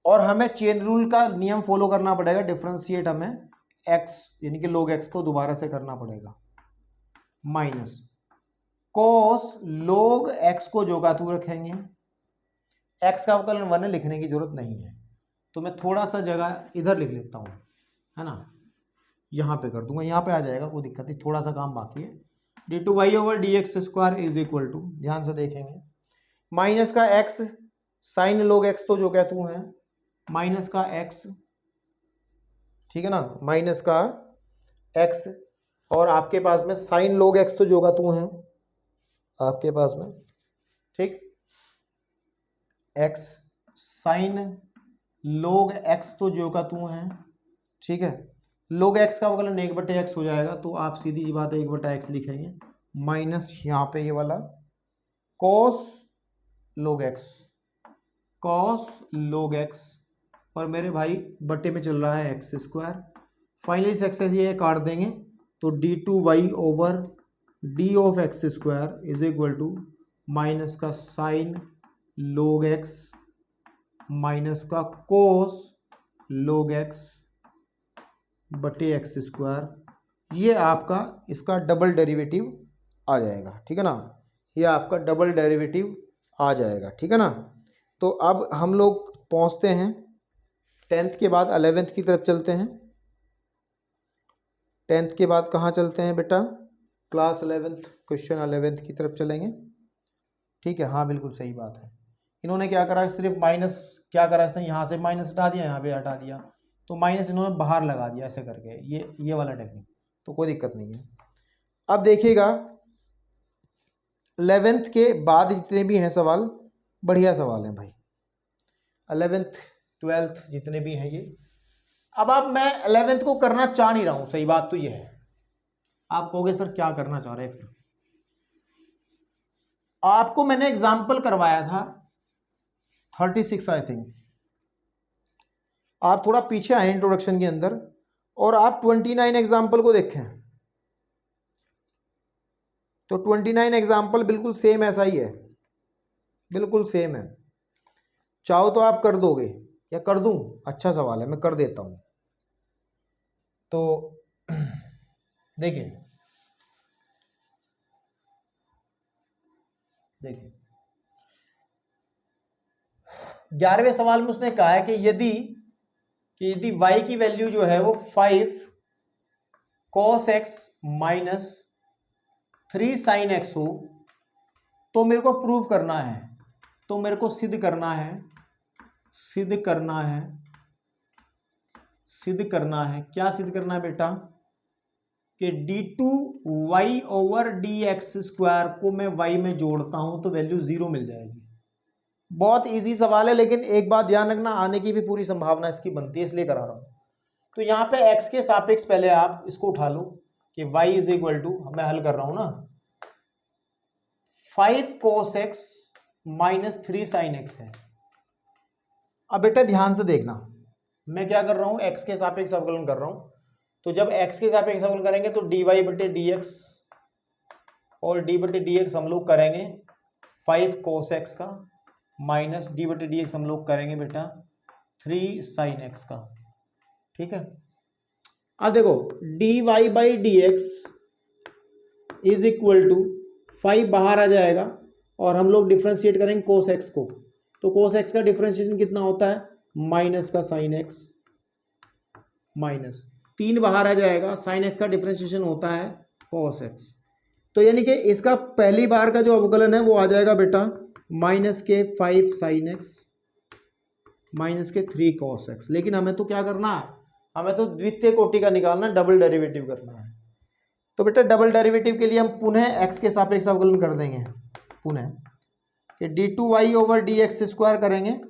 और हमें चेन रूल का नियम फॉलो करना पड़ेगा, डिफरेंशिएट हमें x यानी कि log x को दोबारा से करना पड़ेगा, माइनस cos log x को जो का तू रखेंगे, x का अवकलन 1 लिखने की जरूरत नहीं है, तो मैं थोड़ा सा जगह इधर लिख लेता हूँ, है ना, यहाँ पे कर दूंगा, यहाँ पे आ जाएगा, कोई दिक्कत नहीं, थोड़ा सा काम बाकी है। d2y over dx square is equal to, ध्यान से देखेंगे, माइनस का x साइन log x तो जो क्या तू है, माइनस का x, ठीक है ना, माइनस का x, और आपके पास में साइन log x तो जो का तू है आपके पास में, ठीक, x साइन log x तो जो का तू है, ठीक है, log x का अवकलन 1/x हो जाएगा, तो आप सीधी सी बात है 1/x लिखेंगे, माइनस यहाँ पे ये वाला cos log x, cos log x, और मेरे भाई बट्टे में चल रहा है x स्क्वायर, फाइनली इस x से ये काट देंगे, तो d2y over d of x square is equal to minus का साइन log x माइनस का cos log x बटे x स्क्वायर, ये आपका इसका डबल डेरिवेटिव आ जाएगा, ठीक है ना, ये आपका डबल डेरिवेटिव आ जाएगा, ठीक है ना। तो अब हम लोग पहुंचते हैं 10th के बाद 11th की तरफ चलते हैं। 10th के बाद कहाँ चलते हैं बेटा, क्लास 11th क्वेश्चन 11th की तरफ चलेंगे, ठीक है, हाँ बिल्कुल सही बात है। इन्होंने क्या करा, सिर्फ माइनस क्या करा इसने, यहाँ से माइनस हटा दिया, यहाँ पे हटा दिया, तो माइनस इन्होंने बाहर लगा दिया ऐसे करके, ये वाला टेक्निक, तो कोई दिक्कत नहीं है। अब देखिएगा 11th के बाद जितने भी हैं सवाल, बढ़िया सवाल हैं भाई, 11th 12th जितने भी हैं ये। अब आप मैं 11th को करना चाह नहीं रहा हूं, सही बात तो ये है। आप कहोगे सर क्या करना चाह रहे हैं, फिर आपको मैंने एग्जाम्पल करवाया था 36 आई थिंक, आप थोड़ा पीछे आए इंट्रोडक्शन के अंदर और आप 29 एग्जाम्पल को देखें, तो 29 एग्जाम्पल बिल्कुल सेम ऐसा ही है, बिल्कुल सेम है। चाहो तो आप कर दोगे या कर दूं, अच्छा सवाल है, मैं कर देता हूं। तो देखिए 11वें सवाल में उसने कहा है कि यदि y की वैल्यू जो है वो 5 cos x minus 3 sin x हो, तो मेरे को प्रूव करना है, तो मेरे को सिद्ध करना है, क्या सिद्ध करना है बेटा, कि d2y ओवर dx स्क्वायर को मैं y में जोड़ता हूं तो वैल्यू 0 मिल जाएगी, बहुत इजी सवाल है, लेकिन एक बात ध्यान रखना, आने की भी पूरी संभावना इसकी बनती है, इसलिए करा रहा हूँ। तो यहाँ पे x के सापेक्ष पहले आप इसको उठा लो कि y इज इक्वल टू, मैं हल कर रहा हूँ ना, 5 cos x minus 3 sin x है। अब बेटा ध्यान से देखना, मैं क्या कर रहा हूँ, x के सापेक्ष अवकलन कर रहा हूँ। तो जब x के सापेक्ष अवकलन करेंगे तो dy बटे dx और d बटे dx हम लोग करेंगे 5 cos x का, माइनस d बटे dx हम लोग करेंगे बेटा 3 sin x का। ठीक है, अब देखो dy by dx is equal to 5 बाहर आ जाएगा और हम लोग डिफ्रेंशिएट करेंगे cos x को। तो cos x का डिफ्रेंशिएशन कितना होता है, माइनस का sin x, माइनस 3 बाहर आ जाएगा, sin x का डिफ्रेंशिएशन होता है cos x। तो यानी कि इसका पहली बार का जो अवकलन है वो आ जाएगा बेटा माइनस के 5 sin x माइनस के 3 cos x। लेकिन हमें तो क्या करना है, हमें तो द्वितीय कोटि का निकालना है, डबल डेरिवेटिव करना है। तो बेटा डबल डेरिवेटिव के लिए हम पुनः x के सापेक्ष अवकलन कर देंगे, पुनः कि d2y ओवर dx स्क्वायर करेंगे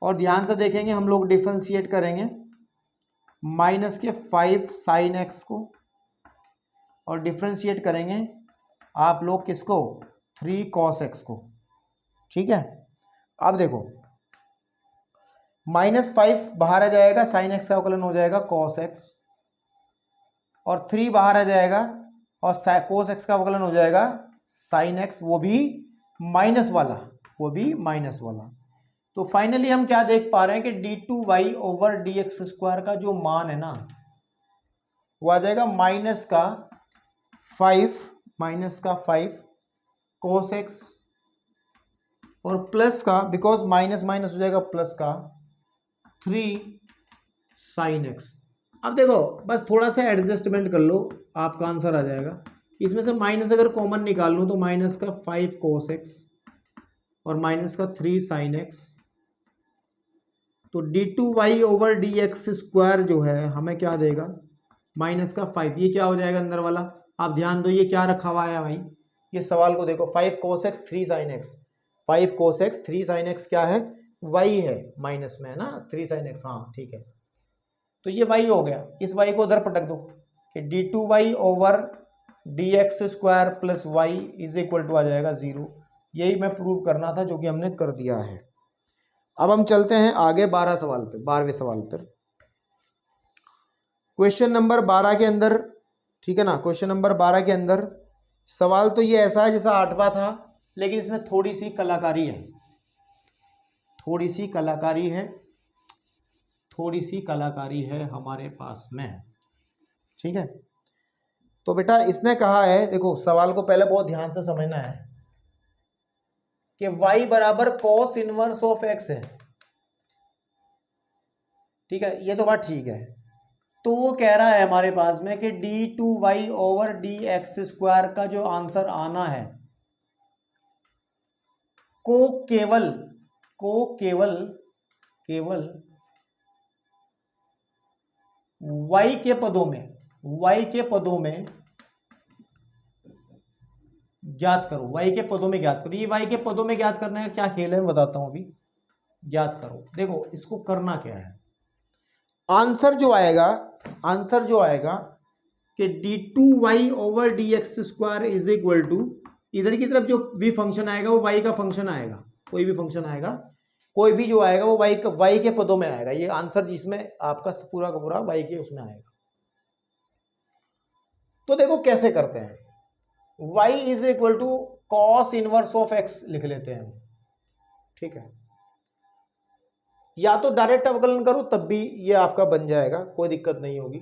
और ध्यान से देखेंगे हम लोग डिफरेंशिएट करेंगे माइनस के 5 sin x को और डिफरेंशिएट करेंगे आप लोग किसको, 3 cos x को। ठीक है, अब देखो -5 बाहर आ जाएगा, sin x का अवकलन हो जाएगा cos x और 3 बाहर आ जाएगा और cos x का अवकलन हो जाएगा sin x, वो भी माइनस वाला, वो भी माइनस वाला। तो फाइनली हम क्या देख पा रहे हैं कि d2y ओवर dx स्क्वायर का जो मान है ना वो आ जाएगा माइनस का 5 cos x और प्लस का, बिकॉज माइनस माइनस हो जाएगा प्लस का 3 sin x। अब देखो बस थोड़ा सा एडजस्टमेंट कर लो, आपका आंसर आ जाएगा। इसमें से माइनस अगर कॉमन निकाल लूँ तो माइनस का 5 cos x और माइनस का 3 sin x, तो d2y ओवर dx स्क्वायर जो है हमें क्या देगा, माइनस का 5। ये क्या हो जाएगा अंदर वाला, आप ध्यान दो ये क्या रखा हुआ है भाई, ये सवाल को देखो, 5 cos x 3 sin x, 5 cos x 3 sin x क्या है, y है, माइनस में है ना 3 sin x, हाँ ठीक है। तो ये y हो गया, इस y को उधर पटक दो कि d2y over dx square plus y is equal to आ जाएगा 0। यही मैं प्रूव करना था जो कि हमने कर दिया है। अब हम चलते हैं आगे 12 सवाल पे, 12वें सवाल पर। क्वेश्चन नंबर 12 के अंदर, ठीक है ना, क्वेश्चन नंबर 12 के अंदर सवाल तो ये ऐसा है जैसा 8वां था, लेकिन इसमें थोड़ी सी कलाकारी है, थोड़ी सी कलाकारी है, थोड़ी सी कलाकारी है हमारे पास में। ठीक है, तो बेटा इसने कहा है, देखो सवाल को पहले बहुत ध्यान से समझना है कि y बराबर cos इनवर्स ऑफ x है। ठीक है, ये तो बात ठीक है। तो वो कह रहा है हमारे पास में कि d2y ओवर dx स्क्वायर का जो आंसर आना है को केवल y के पदों में ज्ञात करो, y के पदों में ज्ञात करो। ये y के पदों में ज्ञात करने का क्या खेल है मैं बताता हूं अभी। ज्ञात करो, देखो इसको करना क्या है, आंसर जो आएगा कि d2y over dx square is equal to, इधर की तरफ जो भी फंक्शन आएगा वो y का फंक्शन आएगा, कोई भी फंक्शन आएगा, कोई भी जो आएगा वो y के पदों में आएगा। ये आंसर जिसमें आपका पूरा का पूरा y के उसमें आएगा। तो देखो कैसे करते हैं, y is equal to cos inverse of x लिख लेते हैं। ठीक है, या तो डायरेक्ट अवकलन करो तब भी ये आपका बन जाएगा, कोई दिक्कत नहीं होगी।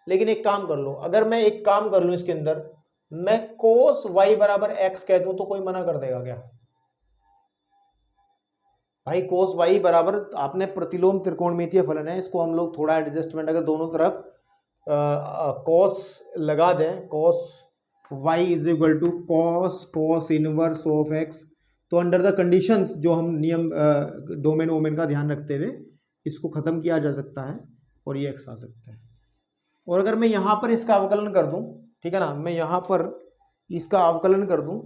लेकिन एक काम कर लो, अगर मैं एक काम कर लूं इसके अंदर, मैं कोस y बराबर x कह दूं तो कोई मना कर देगा क्या भाई? कोस y बराबर, आपने प्रतिलोम त्रिकोणमितीय फलन है, इसको हम लोग थोड़ा एडजस्टमेंट अगर दोनों तरफ कॉस लगा दें, cos y is equal to cos inverse of x, तो अंडर द कंडीशंस जो हम नियम डोमेन ओमेन का ध्यान रखते हुए इसको खत्म किया जा सकता है और ये x आ सकता है। और अगर मैं यहाँ पर इसका अवकलन कर दूं, ठीक है ना, मैं यहाँ पर इसका अवकलन कर दूं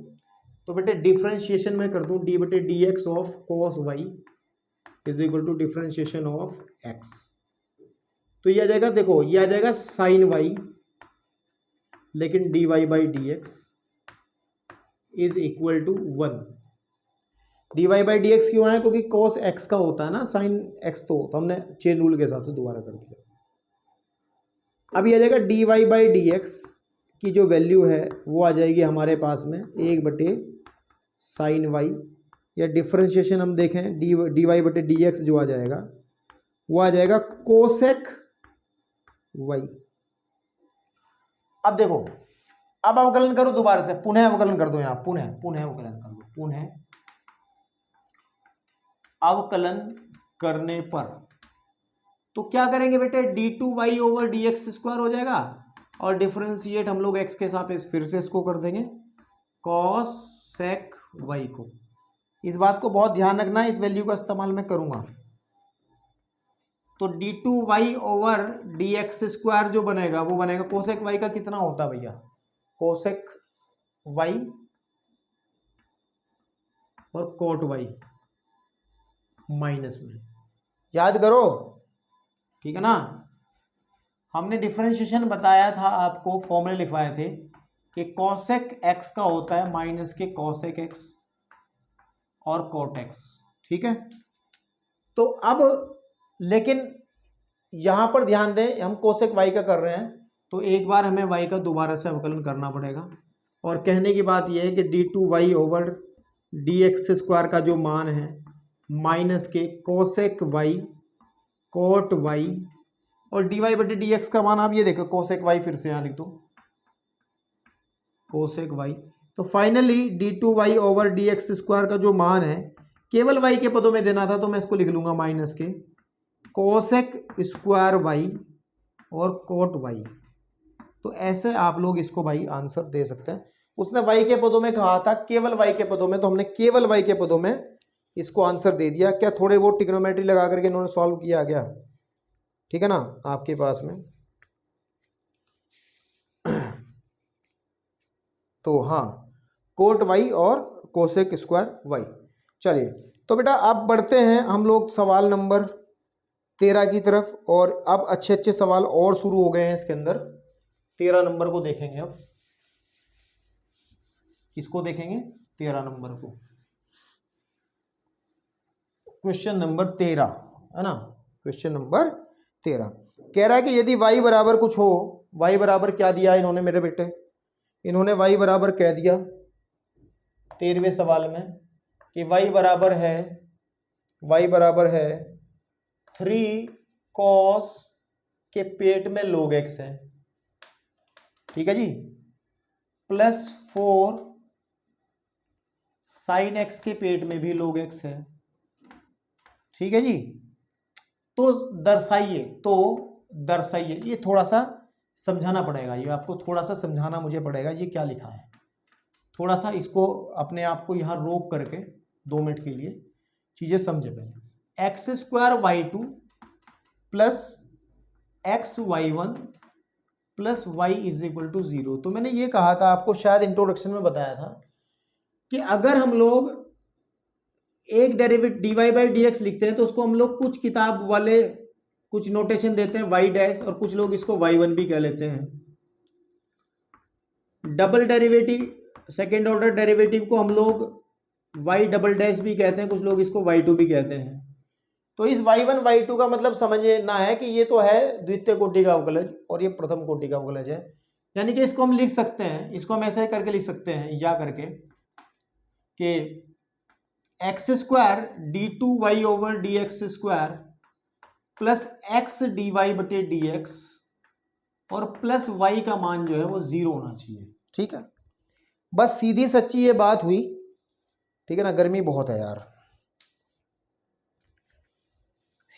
तो बेटे डिफरेंशिएशन मैं कर दूं डी बटे d x of cos y is equal to differentiation of x. तो ये आ जाएगा, देखो ये आ जाएगा साइन वाई, लेकिन d y by d x is equal to 1। D y by d x क्यों आया? क्योंकि कॉस एक्स का होता है ना साइन एक्स, तो हमने चेन रूल के हिसाब से दोबारा कर दिया। अब ये आ जाएगा d y by d x की जो वैल्यू है वो आ जाएगी हमारे पास में 1 बटे साइन वाई, या डिफरेंशिएशन हम देखें डी वाई बटे डी एक्स जो आ जाएगा वो आ जाएगा कोसेक वाई। अब देखो, अब अवकलन करो दोबारा से, पुनः अवकलन कर दो, यहाँ पुनः अवकलन कर दो, पुनः अवकलन करने पर तो क्या करेंगे बेटे, d two y over d x square हो जाएगा, और डिफरेंशिएट हम लोग एक्स के सापेक्ष फिर से इसको कर देंगे कॉस सेक वाई को। इस बात को बहुत ध्यान रखना है, इस वैल्यू का इस्तेमाल मैं करूंगा। तो d two y over d x square जो बनेगा वो बनेगा कोसेक वाई का कितना होता है भैया, कोसेक वाई और कोट वाई माइनस में, याद करो, ठीक है ना। हमने डिफरेंशिएशन बताया था आपको, फॉर्मूले लिखवाए थे कि कॉसेक एक्स का होता है माइनस के कॉसेक एक्स और कोट एक्स, ठीक है। तो अब लेकिन यहां पर ध्यान दें, हम कोसेक वाई का कर रहे हैं तो एक बार हमें वाई का दोबारा से अवकलन करना पड़ेगा, और कहने की बात यह है कि d two y over d x square का जो मान है माइनस के कोसेक वाई कोट वाई, और डी वाई बटे डी एक्स का मान आप ये देखो कोसेक वाई, फिर से यहाँ लिख दो कोसेक वाई। तो finally d two y over d x square का जो मान है केवल वाई के पदों में देना था, तो मैं इसको लिख लूंगा माइनस के कोसेक स्क्वायर वाई और कोट वाई। तो ऐसे आप लोग इसको भाई आंसर दे सकते हैं। उसने वाई के पदों में कहा था, केवल वाई के पदों में, तो हमने केवल वाई के पदों में इसको आंसर दे दिया। क्या थोड़े बहुत ट्रिग्नोमेट्री लगा करके इन्होंने सॉल्व किया गया, ठीक है ना, आपके पास में। तो हाँ, कोट वाई और कोसेक स्क्वायर वाई। चलिए तो बेटा अब बढ़ते हैं हम लोग सवाल नंबर 13 की तरफ, और अब अच्छे अच्छे सवाल और शुरू हो गए हैं इसके अंदर। 13 नंबर को देखेंगे अब, किसको देखेंगे, 13 नंबर को, क्वेश्चन नंबर 13 है ना। क्वेश्चन नंबर 13 कह रहा है कि यदि y बराबर कुछ हो, y बराबर क्या दिया है इन्होंने मेरे बेटे, इन्होंने y बराबर कह दिया 13वें सवाल में कि y बराबर है 3 cos के पेट में log x है, ठीक है जी, प्लस 4 sin x के पेट में भी log x है, ठीक है जी। तो दर्शाइए, ये थोड़ा सा समझाना पड़ेगा, ये आपको थोड़ा सा समझाना मुझे पड़ेगा, ये क्या लिखा है, थोड़ा सा इसको अपने आप को यहाँ रोक करके 2 मिनट के लिए चीजें समझे पहले। X square y two plus x y one plus y is equal to 0। तो मैंने ये कहा था आपको, शायद इंट्रोडक्शन में बताया था कि अगर हम लोग एक derivative d y by d x लिखते हैं तो उसको हम लोग कुछ किताब वाले कुछ नोटेशन देते हैं वाई डैश, और कुछ लोग इसको वाई वन भी कह लेते हैं। Double derivative second order derivative को हम लोग वाई डबल डैश भी कहते हैं, कुछ लोग इसको वाई टू भी कहते हैं। तो इस वाई वन वाई टू का मतलब समझना है कि ये तो है द्वितीय कोटि का अवकलज और ये प्रथम कोटि का अवकलज है, यानी कि इसको हम लिख सकते हैं, इसको हम ऐसे करके लिख सकते हैं या करके कि x square d two y over d x square plus x d y बटे डी एक्स और प्लस वाई का मान जो है वो 0 होना चाहिए, ठीक है। बस सीधी सच्ची ये बात हुई, ठीक है ना, गर्मी बहुत है यार।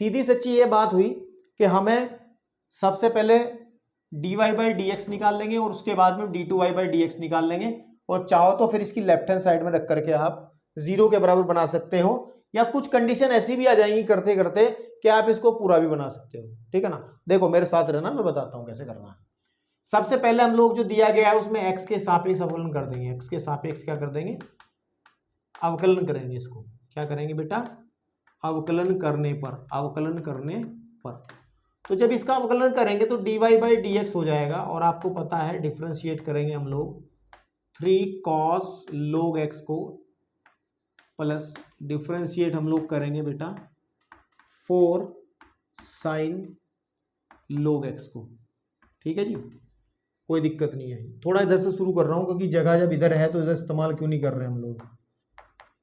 सीधी सच्ची ये बात हुई कि हमें सबसे पहले d y by d x निकाल लेंगे और उसके बाद में d two y by d x निकाल लेंगे, और चाहो तो फिर इसकी लेफ्ट हैंड साइड में रख करके आप 0 के बराबर बना सकते हो, या कुछ कंडीशन ऐसी भी आ जाएंगी करते करते कि आप इसको पूरा भी बना सकते हो, ठीक है ना। देखो मेरे साथ रहना, मैं बताता हूं कैसे करना है। सबसे पहले हम लोग जो दिया गया है उसमें x के सापेक्ष अवकलन कर देंगे, x के सापेक्ष क्या कर देंगे अवकलन करेंगे इसको, क्या करेंगे बेटा, अवकलन करने पर, अवकलन करने पर। तो जब इसका अवकलन करेंगे तो dy बाई डी एक्स हो जाएगा, और आपको पता है डिफ्रेंशिएट करेंगे हम लोग 3 cos log x को, प्लस डिफ्रेंशिएट हम लोग करेंगे बेटा 4 sin log x को। ठीक है जी, कोई दिक्कत नहीं है। थोड़ा इधर से शुरू कर रहा हूं क्योंकि जगह जब इधर है तो इधर इस्तेमाल क्यों नहीं कर रहे हम लोग।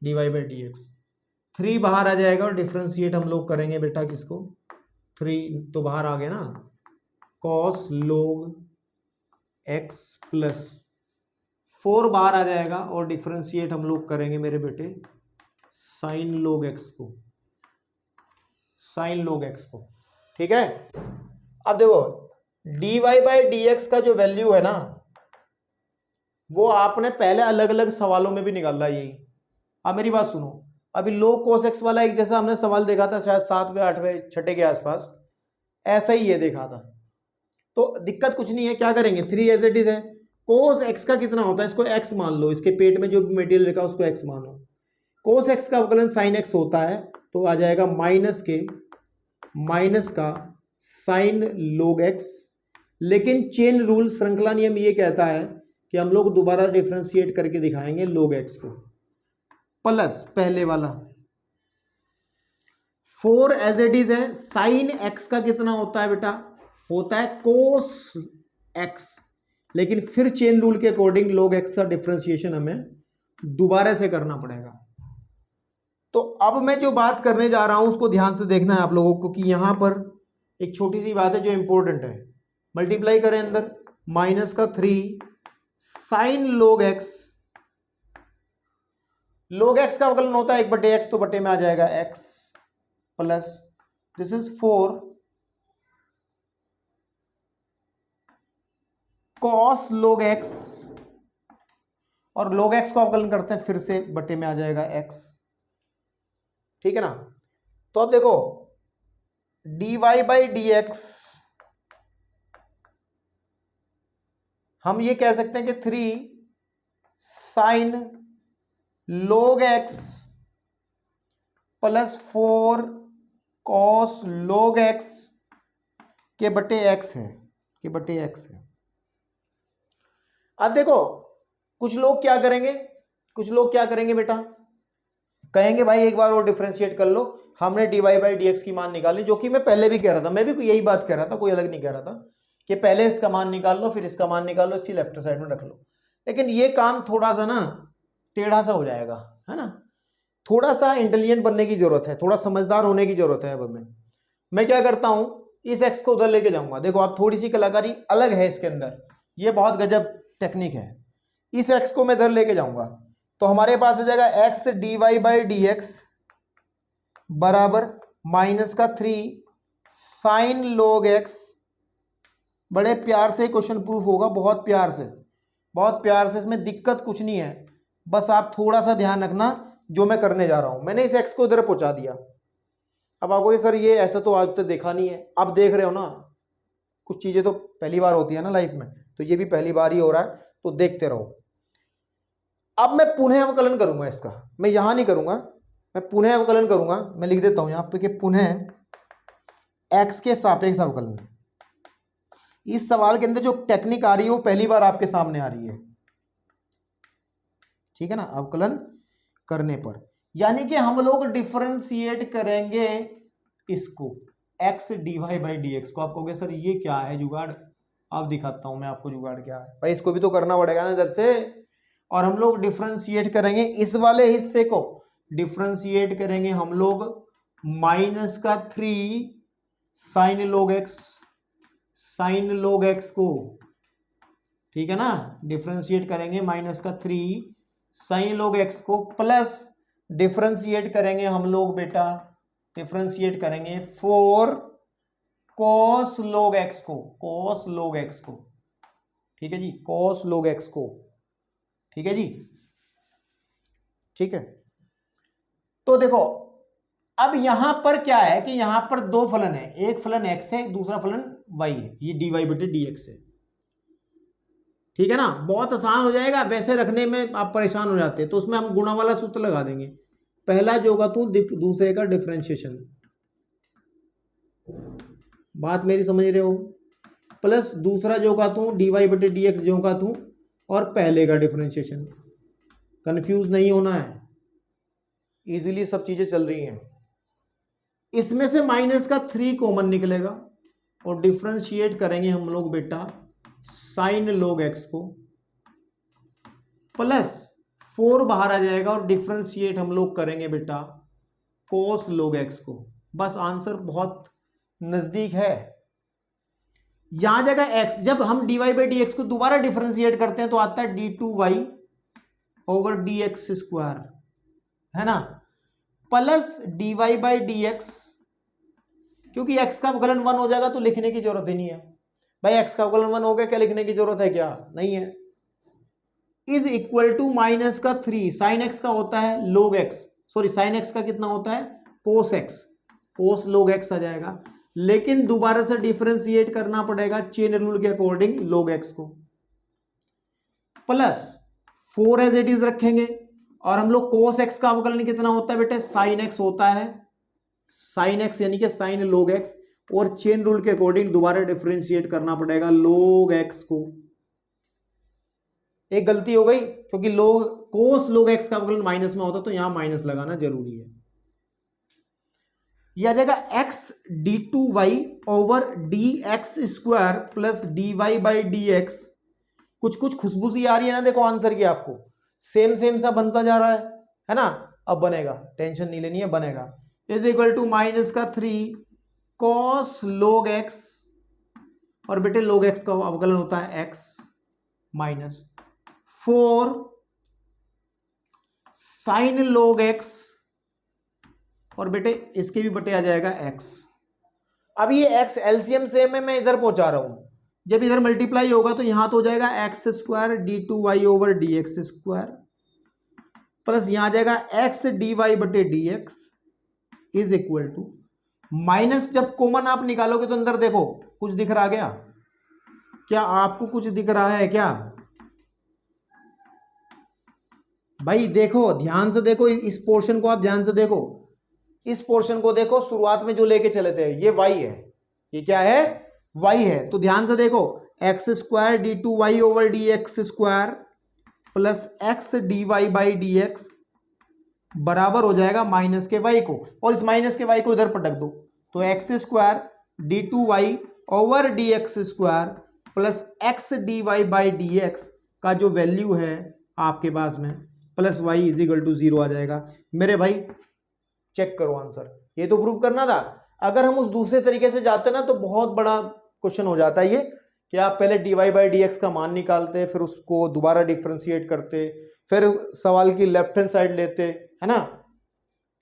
dy बाई डी एक्स 3 बाहर आ जाएगा, और डिफ्रेंशिएट हम लोग करेंगे बेटा किसको, 3 तो बाहर आ गया ना, cos log x प्लस 4 बाहर आ जाएगा, और डिफ्रेंशिएट हम लोग करेंगे मेरे बेटे sin log x को, sin log x को। ठीक है, अब देखो dy बाई डी एक्स का जो वैल्यू है ना, वो आपने पहले अलग अलग सवालों में भी निकाला यही। अब मेरी बात सुनो, अभी log cos x वाला एक जैसा हमने सवाल देखा था शायद 7वें 8वें छठे के आसपास, ऐसा ही ये देखा था। तो दिक्कत कुछ नहीं है, क्या करेंगे 3 एज इट इज है। cos x का कितना होता है, इसको x मान लो, इसके पेट में जो भी मटेरियल रखा उसको x मानो। cos x का अवकलन sin x होता है, तो आ जाएगा माइनस का sin log x। लेकिन चेन रूल, श्रृंखला नियम ये कहता है कि हम लोग दोबारा डिफरेंशिएट करके दिखाएंगे log x को, प्लस पहले वाला 4 एज इट इज है। sin x का कितना होता है बेटा, होता है cos x, लेकिन फिर चेन रूल के अकॉर्डिंग log x का डिफरेंशिएशन हमें दोबारा से करना पड़ेगा। तो अब मैं जो बात करने जा रहा हूं उसको ध्यान से देखना है आप लोगों को, कि यहां पर एक छोटी सी बात है जो इंपॉर्टेंट है। मल्टीप्लाई करें अंदर, माइनस का 3 sin log x, log x का अवकलन होता है 1/x, तो बटे में आ जाएगा x, plus this is 4 cos log x, और log x को अवकलन करते हैं फिर से, बटे में आ जाएगा x। ठीक है ना, तो अब देखो dy बाई डी एक्स हम ये कह सकते हैं कि 3 sin log x plus 4 cos log x के बटे x है, के बटे x है। अब देखो कुछ लोग क्या करेंगे बेटा, कहेंगे भाई एक बार और डिफरेंशिएट कर लो, हमने dy बाई डी एक्स की मान निकालनी, जो कि मैं पहले भी कह रहा था, मैं भी यही बात कह रहा था, कोई अलग नहीं कह रहा था कि पहले इसका मान निकाल लो फिर इसका मान निकाल लो, इसकी लेफ्ट साइड में रख लो। लेकिन ये काम थोड़ा सा ना टेढ़ा सा हो जाएगा, है ना, थोड़ा सा इंटेलिजेंट बनने की जरूरत है, थोड़ा समझदार होने की जरूरत है। अब मैं क्या करता हूं, इस एक्स को उधर लेके जाऊंगा। देखो आप थोड़ी सी कलाकारी अलग है इसके अंदर, ये बहुत गजब टेक्निक है। इस एक्स को मैं इधर लेके जाऊंगा तो हमारे पास आ जाएगा x d y by d x बराबर माइनस का 3 साइन log x। बड़े प्यार से क्वेश्चन प्रूफ होगा, बहुत प्यार से, इसमें दिक्कत कुछ नहीं है, बस आप थोड़ा सा ध्यान रखना जो मैं करने जा रहा हूं। मैंने इस एक्स को इधर पहुंचा दिया। अब आपको सर ये ऐसा तो आज तक देखा नहीं है, आप देख रहे हो ना, कुछ चीजें तो पहली बार होती है ना लाइफ में, तो ये भी पहली बार ही हो रहा है, तो देखते रहो। अब मैं पुनः अवकलन करूंगा इसका, मैं यहां नहीं करूंगा, मैं पुनः अवकलन करूंगा। मैं लिख देता हूं यहां पे कि पुनः एक्स के सापेक्ष अवकलन। इस सवाल के अंदर जो टेक्निक आ रही है वो पहली बार आपके सामने आ रही है, ठीक है ना, अवकलन करने पर, यानी कि हम लोग डिफरेंशिएट करेंगे इसको x d y by d x को। आप कहोगे सर ये क्या है जुगाड़, अब दिखाता हूं मैं आपको जुगाड़ क्या है। भाई इसको भी तो करना पड़ेगा ना इधर से, और हम लोग डिफरेंशिएट करेंगे इस वाले हिस्से को, डिफरेंशिएट करेंगे हम लोग माइनस का 3 साइन log x को, ठीक है ना, डिफरेंशिएट करेंगे माइनस का 3 साइन log x को, प्लस डिफरेंशिएट करेंगे हम लोग बेटा, डिफरेंशिएट करेंगे 4 cos log x को, ठीक है जी, cos log x को, ठीक है जी, ठीक है। तो देखो अब यहां पर क्या है कि यहां पर दो फलन है, एक फलन x है दूसरा फलन y है, ये dy बटे dx है, ठीक है ना, बहुत आसान हो जाएगा, वैसे रखने में आप परेशान हो जाते हैं, तो उसमें हम गुणा वाला सूत्र लगा देंगे। पहला जो होगा तू दूसरे का डिफरेंशिएशन, बात मेरी समझ रहे हो, प्लस दूसरा जो का तू dy/dx जो का तू, और पहले का डिफरेंशिएशन। कंफ्यूज नहीं होना है, इजीली सब चीजें चल रही हैं। इसमें से माइनस का 3 कॉमन निकलेगा और डिफरेंशिएट करेंगे हम लोग बेटा साइन log x को, प्लस 4 बाहर आ जाएगा और डिफरेंशिएट हम लोग करेंगे बेटा cos log x को। बस आंसर बहुत नजदीक है। यहां जगह x, जब हम dy/dx को दोबारा डिफरेंशिएट करते हैं तो आता है d2y/dx², है ना, प्लस dy/dx, क्योंकि x का अवकलन 1 हो जाएगा तो लिखने की जरूरत ही नहीं है भाई, x का अवकलन 1 हो गया, क्या लिखने की जरूरत है, क्या नहीं है, इज इक्वल टू माइनस का 3 साइन x का होता है log x, sorry sine x का कितना होता है cos x, cos log x आ जाएगा, लेकिन दोबारा से डिफरेंशिएट करना पड़ेगा चेन रूल के अकॉर्डिंग log x को, प्लस 4 एज इट इज रखेंगे, और हम लोग cos x का अवकलन कितना होता है बेटे sin x होता है, sin x यानी कि sin log x, और चेन रूल के अकॉर्डिंग दोबारा डिफरेंशिएट करना पड़ेगा log x को। एक गलती हो गई क्योंकि cos log x का अवकलन माइनस में होता तो यहां माइनस लगाना जरूरी है। यह जगह x d2y/dx² प्लस dy/dx, कुछ कुछ खुशबू सी आ रही है ना, देखो आंसर की आपको सेम सा बनता जा रहा है ना, अब बनेगा, टेंशन नहीं लेनी है, बनेगा, इज इक्वल टू माइनस का 3 cos log x, और बेटे log x का अवकलन होता है x, minus 4 sin log x, और बेटे इसके भी बटे आ जाएगा x। अब ये x एलसीएम सेम है, मैं इधर पहुंचा रहा हूं, जब इधर मल्टीप्लाई होगा तो यहां तो हो जाएगा x² d2y/dx² प्लस यहां आ जाएगा x dy/dx is equal to minus, जब कॉमन आप निकालोगे तो अंदर देखो कुछ दिख रहा क्या, क्या आपको कुछ दिख रहा है क्या भाई, देखो ध्यान से देखो, इस पोर्शन को आप ध्यान से देखो, इस पोर्शन को देखो, शुरुआत में जो लेके चले थे ये y है, ये क्या है y है, तो ध्यान से देखो x² d2y/dx² plus x dy/dx बराबर हो जाएगा माइनस के y को, और इस माइनस के y को इधर पटक दो, तो x² d2y/dx² plus x dy/dx का जो वैल्यू है आपके पास में plus y is equal to 0 आ जाएगा। मेरे भाई चेक करो आंसर, ये तो प्रूव करना था। अगर हम उस दूसरे तरीके से जाते ना तो बहुत बड़ा क्वेश्चन हो जाता है ये, कि आप पहले dy/dx का मान निकालते, फिर उसको दोबारा डिफरेंशिएट करते, फिर सवाल की लेफ्ट हैंड साइड लेते, है ना,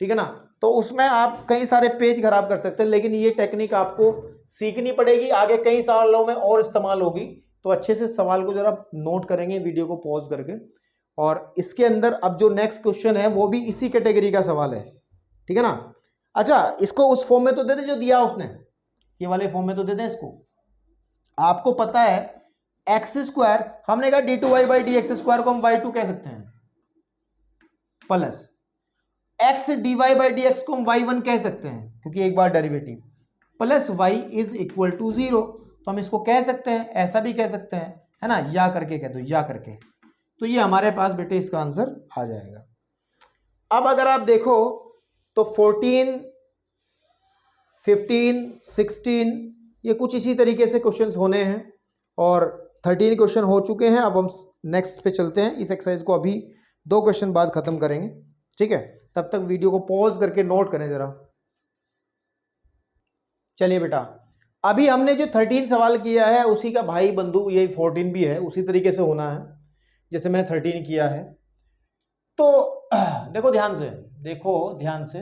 ठीक है ना, तो उसमें आप कई सारे पेज खराब कर सकते हैं, लेकिन ये टेक्निक आपको सीखनी पड़ेगी, आगे कई सालों में और इस्तेमाल होगी, तो अच्छे से सवाल को जरा नोट करेंगे वीडियो को पॉज करके। और इसके अंदर अब जो नेक्स्ट क्वेश्चन है वो भी इसी कैटेगरी का सवाल है, ठीक है ना। अच्छा, इसको उस फॉर्म में तो दे दे जो दिया उसने, ये वाले फॉर्म में तो दे दें इसको। आपको पता है x², हमने कहा d2y/dx² को हम y2 कह सकते हैं, प्लस x dy/dx को हम y1 कह सकते हैं क्योंकि एक बार derivative, plus y is equal to 0, तो हम इसको कह सकते हैं, ऐसा भी कह सकते हैं, है ना, या करके कह दो, या करके, तो ये हमारे पास बेटे इसका आंसर आ जाएगा। अब अगर आप देखो तो 14, 15, 16 ये कुछ इसी तरीके से क्वेश्चंस होने हैं, और 13 क्वेश्चन हो चुके हैं। अब हम नेक्स्ट पे चलते हैं, इस एक्सरसाइज को अभी 2 क्वेश्चन बाद खत्म करेंगे, ठीक है, तब तक वीडियो को पॉज करके नोट करें जरा। चलिए बेटा, अभी हमने जो 13 सवाल किया है उसी का भाई बंधु यही 14 भी है, उसी तरीके से होना है जैसे मैंने 13 किया है। तो देखो ध्यान से, देखो ध्यान से,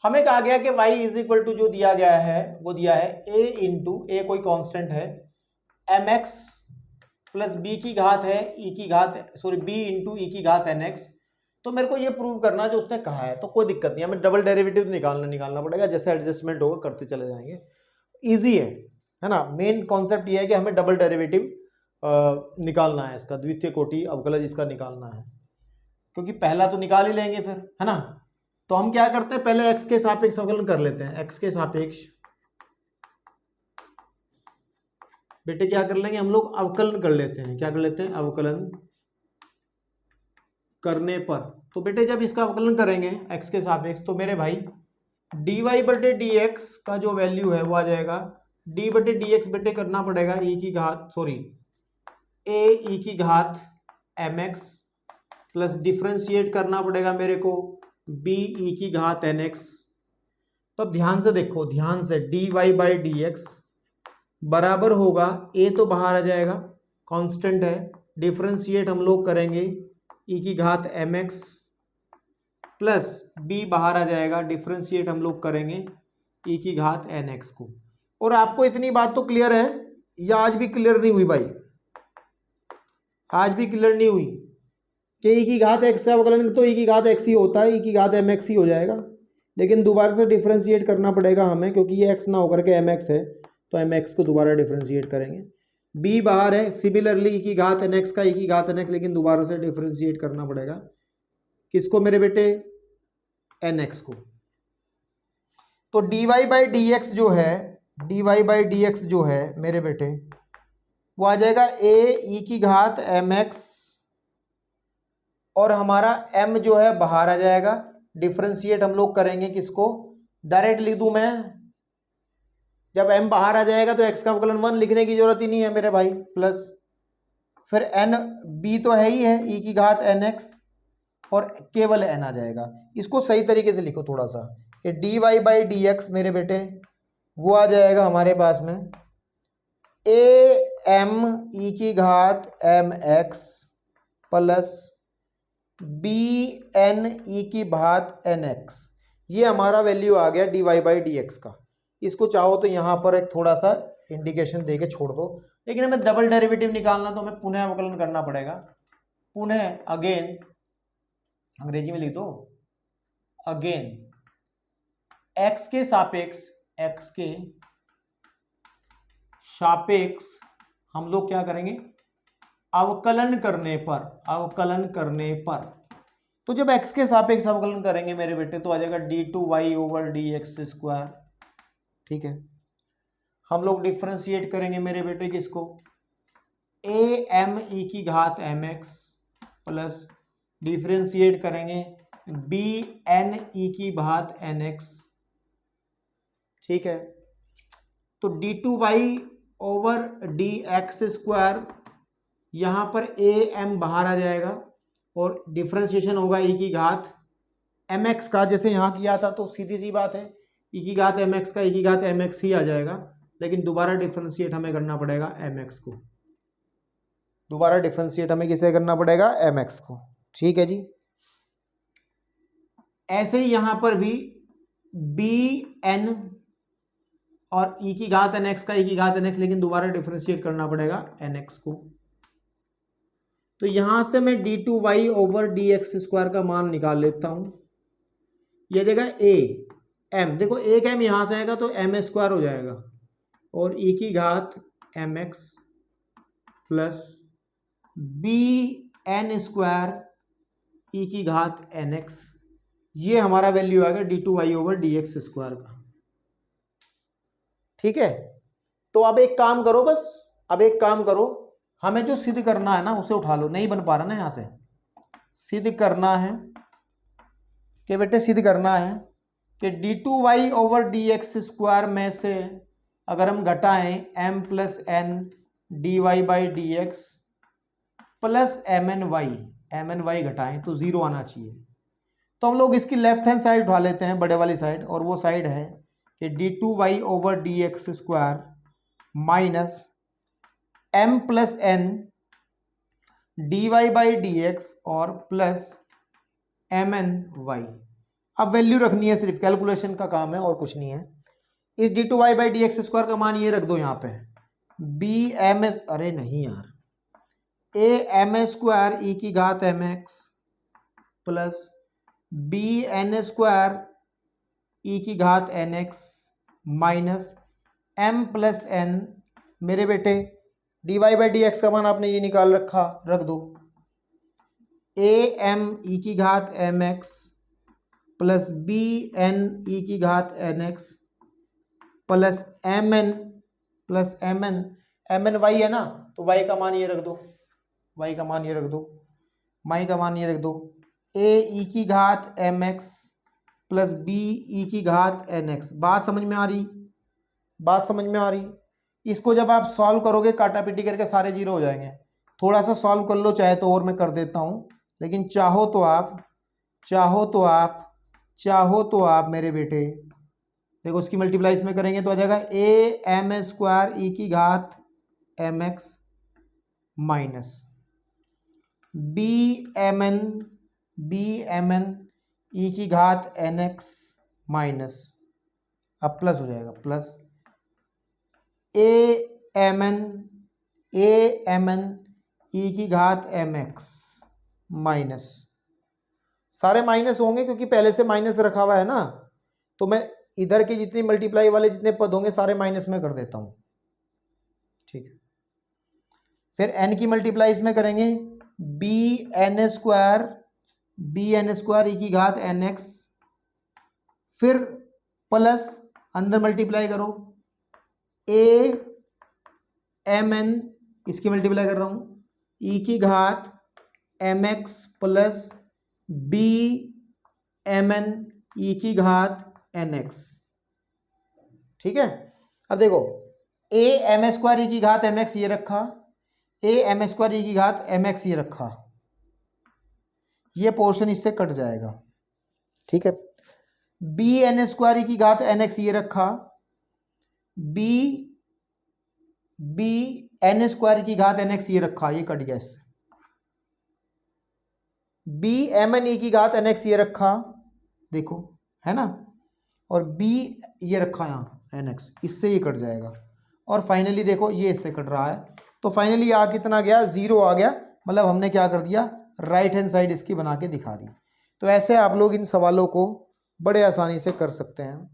हमें कहा गया कि y इज इक्वल टू जो दिया गया है वो दिया है a इंटू ए, कोई कांस्टेंट है, mx प्लस b की घात है e की घात, सॉरी b इंटू ई की घात nx। तो मेरे को ये प्रूव करना जो उसने कहा है, तो कोई दिक्कत नहीं, हमें डबल डेरिवेटिव निकालना पड़ेगा, जैसे एडजस्टमेंट होगा करते चले जाएंगे, ईजी है ना। मेन कॉन्सेप्ट ये है कि हमें डबल डेरिवेटिव निकालना है, इसका द्वितीय कोटि अवकलज इसका निकालना है, क्योंकि पहला तो निकाल ही लेंगे फिर, है ना। तो हम क्या करते हैं, पहले x के सापेक्ष अवकलन कर लेते हैं। x के सापेक्ष बेटे क्या कर लेंगे हम लोग, अवकलन कर लेते हैं। क्या कर लेते हैं, अवकलन करने पर। तो बेटे जब इसका अवकलन करेंगे x के सापेक्ष, तो मेरे भाई dy बटे dx का जो वैल्यू है वो आ जाएगा d बटे dx बेटे करना पड़ेगा a की घात mx प्लस डिफ्रेंशिएट करना पड़ेगा मेरे को b e की घात nx। तो अब ध्यान से देखो, ध्यान से, dy बाई dx बराबर होगा, a तो बाहर आ जाएगा, कांस्टेंट है, डिफ्रेंशिएट हम लोग करेंगे e की घात mx प्लस b बाहर आ जाएगा, डिफ्रेंशिएट हम लोग करेंगे e की घात nx को। और आपको इतनी बात तो क्लियर है या आज भी क्लियर नहीं हुई भाई, आज भी क्लियर नहीं हुई कि e की घात x का अवकलन तो e की घात x ही होता है, e की घात mx ही हो जाएगा, लेकिन दोबारा से डिफ्रेंशिएट करना पड़ेगा हमें, क्योंकि ये x ना होकर के mx है, तो mx को दोबारा डिफ्रेंशिएट करेंगे। b बाहर है, सिमिलरली e की घात nx का e की घात nx, लेकिन दोबारा से डिफ्रेंशिएट करना पड़ेगा किसको मेरे बेटे, nx को। तो dy बाई dx जो है, dy बाई dx जो है मेरे बेटे वो आ जाएगा a e की घात mx, और हमारा m जो है बाहर आ जाएगा, डिफ्रेंशिएट हम लोग करेंगे किसको, डायरेक्ट लिख दूं मैं, जब m बाहर आ जाएगा तो x का अवकलन 1 लिखने की जरूरत ही नहीं है मेरे भाई, प्लस फिर n b तो है ही है e की घात nx, और केवल n आ जाएगा। इसको सही तरीके से लिखो थोड़ा सा कि dy बाई dx मेरे बेटे वो आ जाएगा हमारे पास में a m e की घात mx plus b n e की घात nx, ये हमारा वैल्यू आ गया dy बाई dx का। इसको चाहो तो यहाँ पर एक थोड़ा सा इंडिकेशन दे के छोड़ दो, लेकिन हमें डबल डेरिवेटिव निकालना तो हमें पुनः अवकलन करना पड़ेगा, पुनः अगेन, अंग्रेजी में लिख दो, अगेन x के सापेक्ष हम लोग क्या करेंगे, अवकलन करने पर। तो जब x के सापेक्ष अवकलन करेंगे मेरे बेटे तो आ जाएगा d2y ओवर dx स्क्वायर, ठीक है। हम लोग डिफ्रेंशिएट करेंगे मेरे बेटे किसको, a m e की घात mx प्लस डिफ्रेंशिएट करेंगे b n e की घात nx, ठीक है। तो d2y ओवर dx स्क्वायर, यहाँ पर a m बाहर आ जाएगा और डिफ्रेंशिएशन होगा e की घात mx का, जैसे यहाँ किया था, तो सीधी सी बात है e की घात mx का e की घात mx ही आ जाएगा, लेकिन दोबारा डिफ्रेंशिएट हमें करना पड़ेगा mx को, दोबारा डिफ्रेंशिएट हमें किसे करना पड़ेगा, mx को, ठीक है जी। ऐसे ही यहाँ पर भी bn और e की घात nx का e की घात nx, लेकिन दोबारा डिफ्रेंशिएट करना पड़ेगा nx को। तो यहां से मैं d2y ओवर dx स्क्वायर का मान निकाल लेता हूं, यह जगह a m, देखो एक m यहां से आएगा तो m स्क्वायर हो जाएगा, और e की घात mx plus bn square e की घात nx, ये हमारा वैल्यू आ गया d2y ओवर dx स्क्वायर का, ठीक है। तो अब एक काम करो, बस अब एक काम करो, हमें जो सिद्ध करना है ना उसे उठा लो, नहीं बन पा रहा ना यहां से, सिद्ध करना है कि बेटे सिद्ध करना है कि d2y ओवर dx स्क्वायर में से अगर हम घटाएं m plus n dy by dx plus mny घटाएं तो 0 आना चाहिए। तो हम लोग इसकी लेफ्ट हैंड साइड उठा लेते हैं, बड़े वाली साइड, और वो साइड है कि d2y over dx square minus m plus n dy by dx और प्लस mny। अब वैल्यू रखनी है, सिर्फ कैलकुलेशन का काम है और कुछ नहीं है। इस d2y बाई dx स्क्वायर का मान ये रख दो यहाँ पे, bms, अरे नहीं यार, am स्क्वायर e की घात mx plus bn square e की घात nx minus m plus n मेरे बेटे d y by d x का मान आपने ये निकाल रखा, रख दो ए एम ई की घात m x plus b n e की घात n x plus m n plus m n y है ना, तो वाई का मान ये रख दो, वाई का मान ये रख दो, वाई का मान ये रख दो, ए ई की घात m x plus b e की घात एन एक्स। बात समझ में आ रही, बात समझ में आ रही। इसको जब आप सॉल्व करोगे काटा पीटी करके सारे जीरो हो जाएंगे। थोड़ा सा सॉल्व कर लो चाहे तो, और मैं कर देता हूँ, लेकिन चाहो तो आप मेरे बेटे देखो उसकी मल्टीप्लाई इसमें करेंगे तो आ जाएगा ए एम स्क्वायर ई की घात m x minus b m n e की घात एन एक्स माइनस, अब प्लस हो जाएगा plus a m n e की घात एम एक्स माइनस, सारे माइनस होंगे क्योंकि पहले से माइनस रखा हुआ है ना, तो मैं इधर के जितनी मल्टीप्लाई वाले जितने पद होंगे सारे माइनस में कर देता हूं, ठीक है। फिर n की मल्टीप्लाई इसमें करेंगे बी एन स्क्वायर ई की घात एन एक्स, फिर प्लस अंदर मल्टीप्लाई करो ए एम एन, इसकी मल्टीप्लाई कर रहा हूं ई की घात m x plus b m n e की घात एन एक्स, ठीक है। अब देखो ए एम स्क्वायर ई की घात एम एक्स ये रखा, ए एम स्क्वायर ई की घात एम एक्स ये रखा, ये पोर्शन इससे कट जाएगा, ठीक है। बी एन स्क्वायर ई की घात एन एक्स ये रखा, बी एन स्क्वायर की घात एन एक्स ये रखा, ये कट गया इससे। बी एम एन ई की घात एन एक्स ये रखा, देखो है ना, और बी ये रखा यहाँ एन एक्स, इससे ये कट जाएगा, और फाइनली देखो ये इससे कट रहा है, तो फाइनली आ कितना गया, जीरो आ गया, मतलब हमने क्या कर दिया, राइट हैंड साइड इसकी बना के दिखा दी। तो ऐसे आप लोग इन सवालों को बड़े आसानी से कर सकते हैं।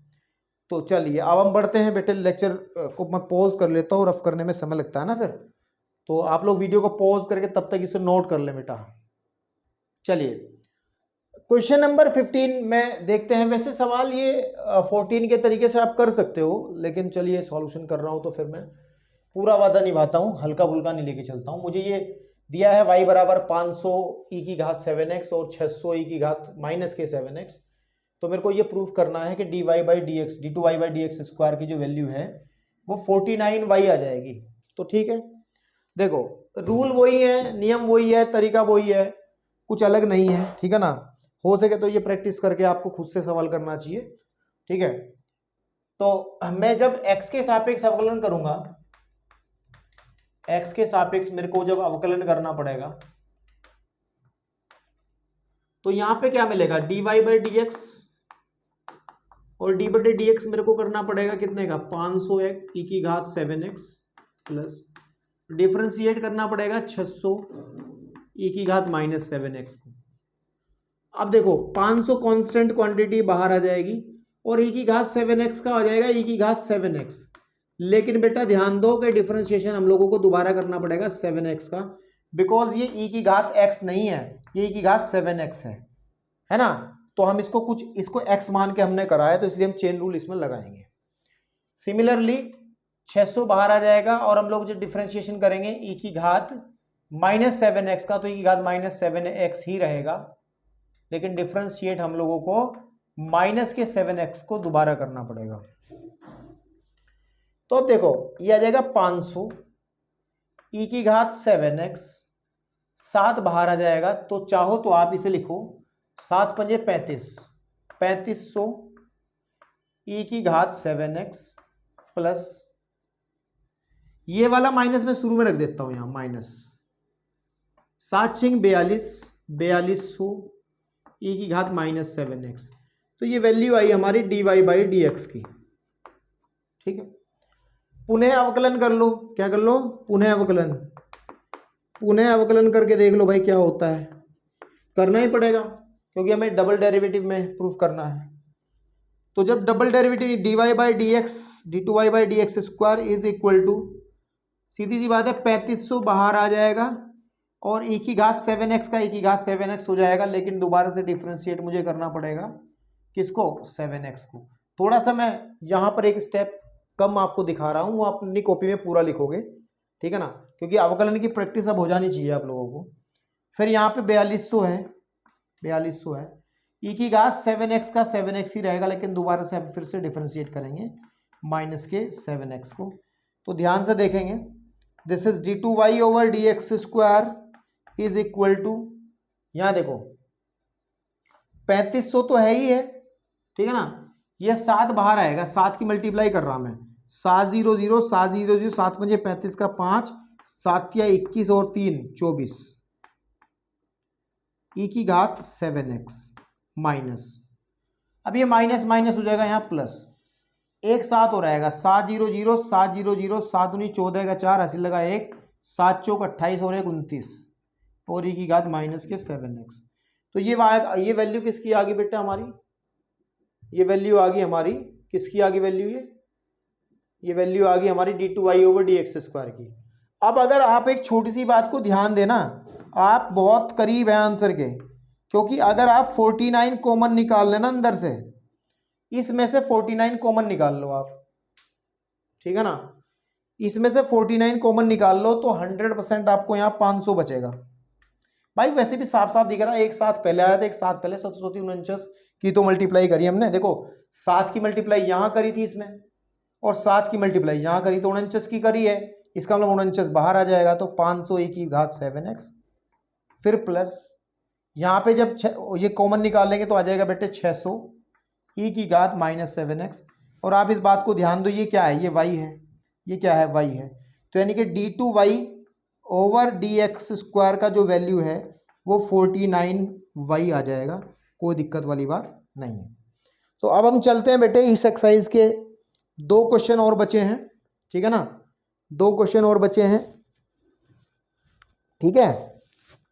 तो चलिए अब हम बढ़ते हैं बेटे, लेक्चर को मैं पॉज कर लेता हूँ, रफ करने में समय लगता है ना फिर, तो आप लोग वीडियो को पॉज करके तब तक इसे नोट कर लें बेटा। चलिए क्वेश्चन नंबर 15 में देखते हैं। वैसे सवाल ये 14 के तरीके से आप कर सकते हो, लेकिन चलिए सॉल्यूशन कर रहा हूँ तो फिर मैं पूरा वादा निभाता हूँ, हल्का फुल्का नहीं लेके चलता हूँ। मुझे ये दिया है y बराबर 500 ई की घात 7x और 600 ई की घात माइनस के 7x, तो मेरे को ये प्रूफ करना है कि dy by d x d2y by d x square की जो वैल्यू है वो 49y आ जाएगी। तो ठीक है, देखो रूल वही है, नियम वही है, तरीका वही है, कुछ अलग नहीं है, ठीक है ना। हो सके तो ये प्रैक्टिस करके आपको खुद से सवाल करना चाहिए, ठीक है। तो मैं जब x के सापेक्ष अवकलन करूंगा, x के सापेक्ष मेरे को जब अवकलन करना पड़ेगा, तो यहां पे क्या मिलेगा, dy बाई डी एक्स, और डी बटे डी एक्स मेरे को करना पड़ेगा कितने का, 500 ई की घात 7x प्लस डिफ्रेंशिएट करना पड़ेगा 600 ई की घात माइनस 7x को। अब देखो 500 कांस्टेंट क्वांटिटी बाहर आ जाएगी और ई की घात 7x का आ जाएगा ई की घात 7x, लेकिन बेटा ध्यान दो कि डिफरेंशिएशन हम लोगों को दोबारा करना पड़ेगा 7x का, बिकॉज ये ई की घात x नहीं है, ये ई की घात 7x है ना। तो हम इसको x मान के हमने करा है, तो इसलिए हम चेन रूल इसमें लगाएंगे। सिमिलरली 600 बाहर आ जाएगा और हम लोग जो डिफरेंशिएशन करेंगे ई की घात माइनस 7x का, तो ई की घात माइनस 7x ही रहेगा, लेकिन डिफरेंशिएट हम लोगों को माइनस के 7x को दोबारा करना पड़ेगा। तो अब देखो ये आ जाएगा 500 ई की घात 7x, 7 बाहर आ जाएगा, तो चाहो तो आप इसे लिखो 7 पंजे 35, 3500 ई की घात 7x प्लस ये वाला माइनस मैं शुरू में रख देता हूं, यहां माइनस 7 छिंग 42, 4200 ई की घात माइनस 7x। तो ये वैल्यू आई हमारी dy बाई डी एक्स की, ठीक है। पुनः अवकलन कर लो, क्या कर लो, पुनः अवकलन करके देख लो भाई क्या होता है, करना ही पड़ेगा क्योंकि हमें डबल डेरिवेटिव में प्रूफ करना है। तो जब double derivative dy by d x डी2y by d x square is equal to सीधी सी बात है 3500 बाहर आ जाएगा और e की घात 7x का e की घात 7x हो जाएगा, लेकिन दोबारा से डिफ्रेंशिएट मुझे करना पड़ेगा किसको, 7x को। थोड़ा सा मैं यहाँ पर एक स्टेप कम आपको दिखा रहा हूँ, वो आप अपनी कॉपी में पूरा लिखोगे, ठीक है ना, क्योंकि अवकलन की प्रैक्टिस अब हो जानी चाहिए आप लोगों को। फिर यहाँ पे 4200 है, 4200 है, e की घात 7x का 7x ही रहेगा, लेकिन दोबारा से हम फिर से डिफ्रेंशिएट करेंगे माइनस के 7x को। तो ध्यान से देखेंगे, this is d2y over dx square is equal to, यहाँ देखो 3500 तो है ही है, ठीक है ना, ये 7 बाहर आएगा, 7 की मल्टीप्लाई कर रहा मैं, 7 0 0 7 0 0 7 5 35 का 5 7 या 21 और 3 24 e की घात 7x माइनस, अब ये माइनस माइनस हो जाएगा यहाँ प्लस, एक 7 हो रहेगा, 7 0 0 7 0 0 7 19 14 का 4 हासिल लगा 1 7 चौक 28 और 1 29 और e की घात माइनस के 7x। तो ये वैल्यू किसकी आ गई बेटा हमारी, ये वैल्यू आ गई हमारी किसकी आ गई वैल्यू, ये वैल्यू आ गई हमारी d2y ओवर dx स्क्वायर की। अब अगर आप एक छोटी सी बात को ध्यान देना, आप बहुत करीब हैं आंसर के, क्योंकि अगर आप 49 कॉमन निकाल लेना अंदर से, इसमें से 49 कॉमन निकाल लो आप, ठीक है ना, इसमें से 49 कॉमन निकाल लो तो 100% आपको यहाँ 500 बचेगा। भाई वैसे भी साफ साफ दिख रहा है, एक साथ पहले आया था, एक साथ पहले 749 की तो मल्टीप्लाई करी हमने, देखो 7 की मल्टीप्लाई यहाँ करी थी इसमें और 7 की मल्टीप्लाई यहाँ करी तो 49 की करी है, इसका मतलब 49 बाहर आ जाएगा, तो 500 e की घात 7x, फिर प्लस यहाँ पे जब ये कॉमन निकाल लेंगे तो आ जाएगा बेटे 600 e की घात माइनस 7x। और आप इस बात को ध्यान दो, ये क्या है, ये y है, ये क्या है, y है, तो यानी कि d2y ओवर dx स्क्वायर का जो वैल्यू है वो 49y आ जाएगा, कोई दिक्कत वाली बात नहीं है। तो अब हम चलते हैं बेटे, इस एक्सरसाइज के 2 क्वेश्चन और बचे हैं, ठीक है ना, 2 क्वेश्चन और बचे हैं, ठीक है,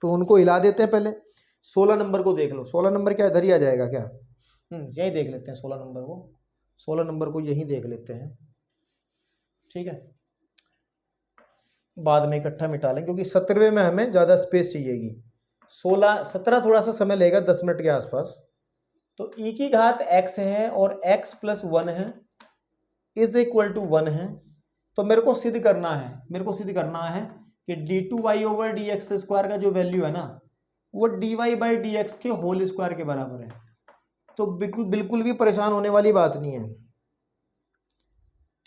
तो उनको हिला देते हैं। पहले 16 नंबर को देख लो, 16 नंबर क्या इधर ही आ जाएगा क्या, यही देख लेते हैं 16 नंबर को, 16 नंबर को यही देख लेते हैं, ठीक है, बाद में इकट्ठा मिटा लें क्योंकि 17वें में हमें ज़्यादा स्पेस चाहिएगी। 16 17 थोड़ा सा समय लेगा, 10 मिनट के आसपास। तो e की घात x है और x प्लस 1 है इज इक्वल टू 1 है, तो मेरे को सिद्ध करना है कि d2y ओवर dx स्क्वायर का जो वैल्यू है ना वो dy बाई dx के होल स्क्वायर के बराबर है। तो बिल्कुल भी परेशान होने वाली बात नहीं है,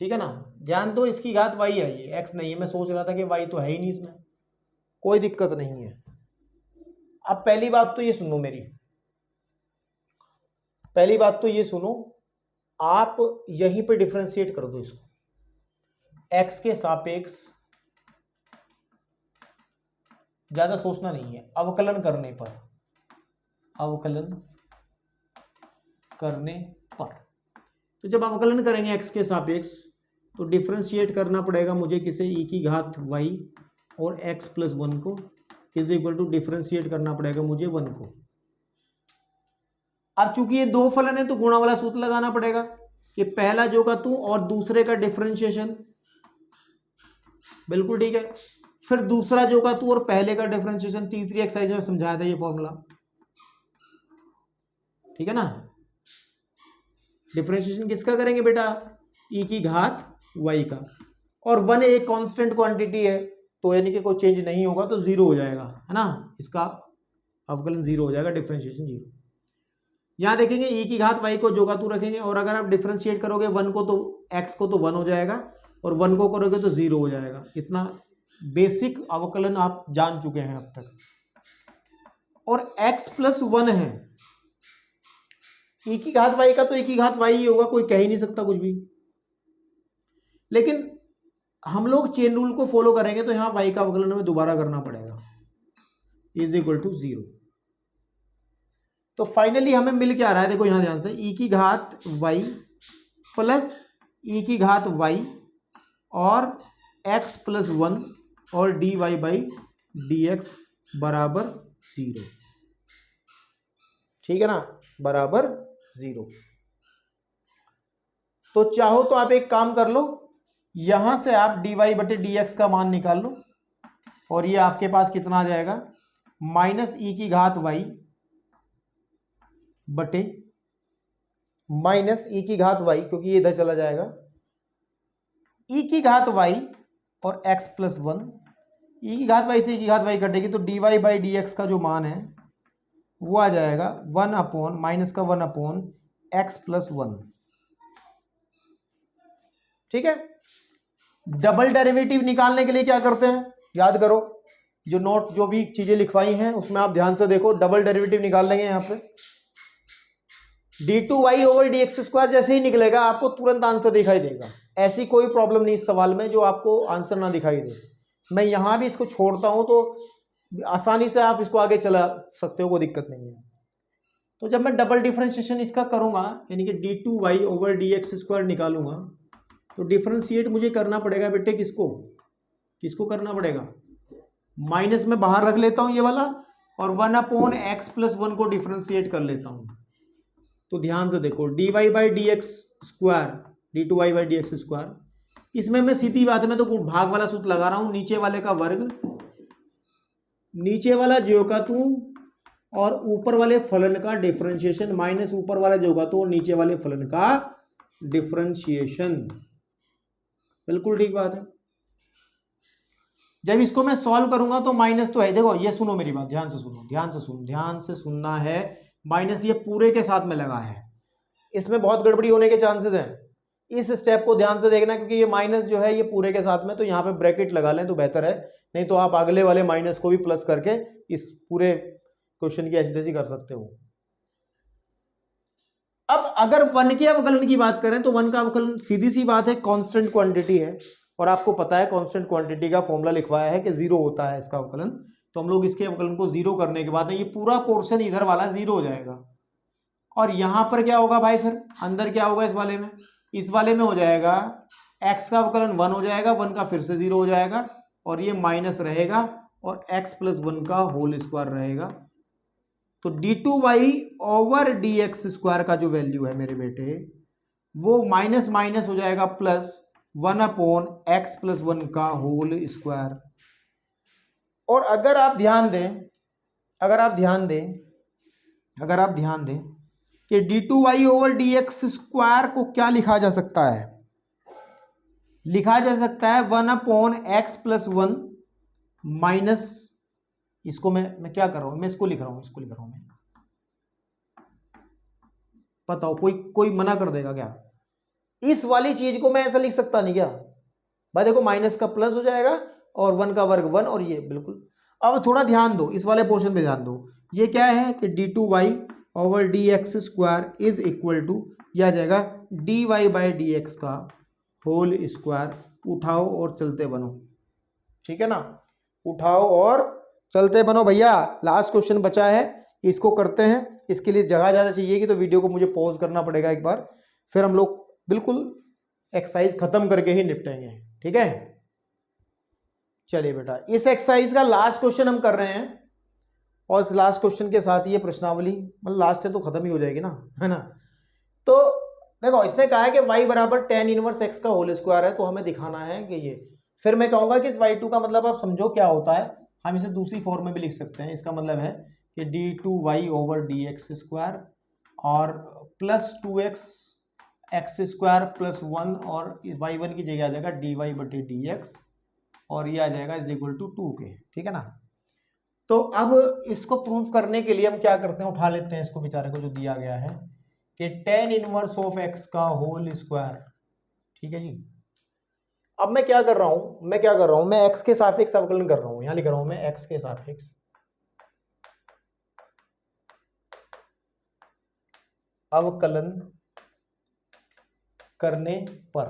ठीक है ना, ध्यान दो, इसकी घात y है, ये x नहीं है, मैं सोच रहा था कि y तो है ही नहीं इसमें, कोई दिक्कत नहीं है। अब पहली बात तो ये सुनो मेरी, पहली बात तो ये सुनो, आप यहीं पे डिफरेंशिएट कर दो इसको, x के सापेक्ष, ज्यादा सोचना नहीं है, अवकलन करने पर, अवकलन करने पर, तो जब अवकलन करेंगे x के सापेक्ष तो डिफरेंशिएट करना पड़ेगा मुझे किसे, e की घात y और x प्लस 1 को इज इक्वल टू डिफरेंशिएट करना पड़ेगा मुझे 1 को। अब चूंकि ये 2 फलन है तो गुणा वाला सूत्र लगाना पड़ेगा कि पहला जो का तू और दूसरे का डिफरेंशिएशन, बिल्कुल ठीक है, फिर दूसरा जो का तू और पहले का डिफरेंशिएशन, तीसरी एक्सरसाइज में समझाया था ये फॉर्मूला, ठीक है ना। डिफरेंशिएशन किसका करेंगे बेटा, e की घात y का, और 1 एक कांस्टेंट क्वांटिटी है तो यानी कि कोई चेंज नहीं होगा तो 0 हो जाएगा, है ना, इसका अवकलन 0 हो जाएगा, डिफरेंशिएशन 0। यहाँ देखेंगे e की घात y को जो का तू रखेंगे और अगर आप डिफरेंशिएट करोगे 1 को तो x को तो 1 हो जाएगा और 1 को करोगे तो 0 हो जाएगा। इतना बेसिक अवकलन आप जान चुके हैं अब तक। और x प्लस 1 है, e की घात y का तो e की घात y ही होगा, कोई कह ही नहीं सकता कुछ भी, लेकिन हम लोग चेन रूल को फॉलो करेंगे तो यहाँ y का अवकलन हमें दोबारा करना पड़ेगा, इज इक्वल टू 0। तो फाइनली हमें मिल क्या रहा है, देखो यहाँ ध्यान से, e की घात y प्लस e की घात y और x प्लस 1 और dy बाई dx बराबर 0, ठीक है ना, बराबर 0। तो चाहो तो आप एक काम कर लो, यहां से आप dy बटे dx का मान निकाल लो और ये आपके पास कितना आ जाएगा, माइनस ई की घात y बटे माइनस ई की घात y, क्योंकि ये इधर चला जाएगा, ई की घात y और x प्लस 1, ई की घात y से ई की घात y कटेगी तो dy बाई डी एक्स का जो मान है वो आ जाएगा 1 अपॉन माइनस का 1 अपॉन x प्लस 1। ठीक है। डबल डेरिवेटिव निकालने के लिए क्या करते हैं, याद करो, जो नोट जो भी चीजें लिखवाई हैं उसमें आप ध्यान से देखो। डबल डेरिवेटिव निकाल लेंगे यहां पे, d2y ओवर dx स्क्वायर जैसे ही निकलेगा आपको तुरंत आंसर दिखाई देगा। ऐसी कोई प्रॉब्लम नहीं इस सवाल में जो आपको आंसर ना दिखाई दे। मैं यहां भी इसको छोड़ता हूं तो आसानी से आप इसको आगे चला सकते हो, कोई दिक्कत नहीं है। तो जब मैं डबल डिफरेंशिएशन इसका करूंगा यानी कि d2y ओवर dx स्क्वायर निकालूंगा तो डिफरेंशिएट मुझे करना पड़ेगा बेटे किसको, किसको करना पड़ेगा, माइनस में बाहर रख लेता हूं ये वाला और 1 अपॉन एक्स प्लस 1 को डिफरेंशिएट कर लेता हूं। तो ध्यान से देखो dy by d x square, d2y by d x square, इसमें मैं सीधी बात है मैं तो भाग वाला सूत्र लगा रहा हूं, नीचे वाले का वर्ग, नीचे वाला जो का तू और ऊपर वाले फलन का डिफरेंशिएशन माइनस ऊपर वाला जो का तो नीचे वाले फलन का डिफरेंशिएशन। बिल्कुल ठीक बात है। जब इसको मैं सॉल्व करूंगा तो माइनस तो है, देखो ये सुनो मेरी बात, ध्यान से सुनो, ध्यान से सुनो, ध्यान से सुनना है। माइनस ये पूरे के साथ में लगा है, इसमें बहुत गड़बड़ी होने के चांसेस हैं। इस स्टेप को ध्यान से देखना क्योंकि ये माइनस जो है ये पूरे के साथ में, तो यहाँ पे ब्रैकेट लगा लें तो बेहतर है, नहीं तो आप अगले वाले माइनस को भी प्लस करके इस पूरे क्वेश्चन की ऐसी तैसी कर सकते हो। अब अगर 1 के अवकलन की बात करें तो 1 का अवकलन सीधी सी बात है कांस्टेंट क्वांटिटी है और आपको पता है कांस्टेंट क्वांटिटी का फॉर्मूला लिखवाया है कि 0 होता है इसका अवकलन। तो हम लोग इसके अवकलन को 0 करने के बाद ये पूरा पोर्शन इधर वाला 0 हो जाएगा और यहां पर क्या होगा भाई, फिर अंदर क्या होगा इस वाले में, इस वाले में हो जाएगा x का अवकलन 1 हो जाएगा, 1 का फिर से 0 हो जाएगा और ये माइनस रहेगा और x प्लस 1 का होल स्क्वायर रहेगा। तो d2y ओवर dx स्क्वायर का जो वैल्यू है मेरे बेटे वो माइनस माइनस हो जाएगा प्लस 1 अपॉन एक्स प्लस 1 का होल स्क्वायर। और अगर आप ध्यान दें, अगर आप ध्यान दें कि d2y ओवर dx स्क्वायर को क्या लिखा जा सकता है, लिखा जा सकता है 1 अपॉन एक्स प्लस 1 माइनस, इसको मैं क्या कर रहा हूं, मैं इसको लिख रहा हूं मैं, बताओ कोई मना कर देगा क्या, इस वाली चीज को मैं ऐसा लिख सकता नहीं क्या भाई, देखो माइनस का प्लस हो जाएगा और 1 का वर्ग 1 और ये बिल्कुल। अब थोड़ा ध्यान दो, इस वाले पोर्शन पे ध्यान दो, ये क्या है कि d2y over dx square is equal to यह आ जाएगा dy बाई dx का होल स्क्वायर। उठाओ और चलते बनो, ठीक है ना, उठाओ और चलते बनो भैया। लास्ट क्वेश्चन बचा है, इसको करते हैं। इसके लिए जगह ज़्यादा चाहिए कि तो वीडियो को मुझे पॉज करना पड़ेगा एक बार, फिर हम लोग बिल्कुल एक्सरसाइज खत्म करके ही निपटेंगे, ठीक है। चलिए बेटा, इस एक्सरसाइज का लास्ट क्वेश्चन हम कर रहे हैं और इस लास्ट क्वेश्चन के साथ ये प्रश्नावली मतलब लास्ट है तो खत्म ही हो जाएगी ना, है ना। तो देखो इसने कहा है कि y बराबर tan इनवर्स x का होल स्क्वायर है, तो हमें दिखाना है कि ये, फिर मैं कहूंगा कि इस y2 का मतलब आप समझो क्या होता है, हम इसे दूसरी फॉर्म में भी लिख सकते हैं। इसका मतलब है कि d2y ओवर dx स्क्वायर और plus 2x x square plus 1 और y1 की जगह आ जाएगा dy बटे dx और ये आ जाएगा इज इक्वल टू 2 के, ठीक है ना। तो अब इसको प्रूव करने के लिए हम क्या करते हैं, उठा लेते हैं इसको बेचारे को जो दिया गया है कि tan इनवर्स ऑफ x का होल स्क्वायर, ठीक है जी। अब मैं क्या कर रहा हूं, मैं x के सापेक्ष अवकलन कर रहा हूं, यहां लिख रहा हूं मैं x के सापेक्ष अवकलन करने पर।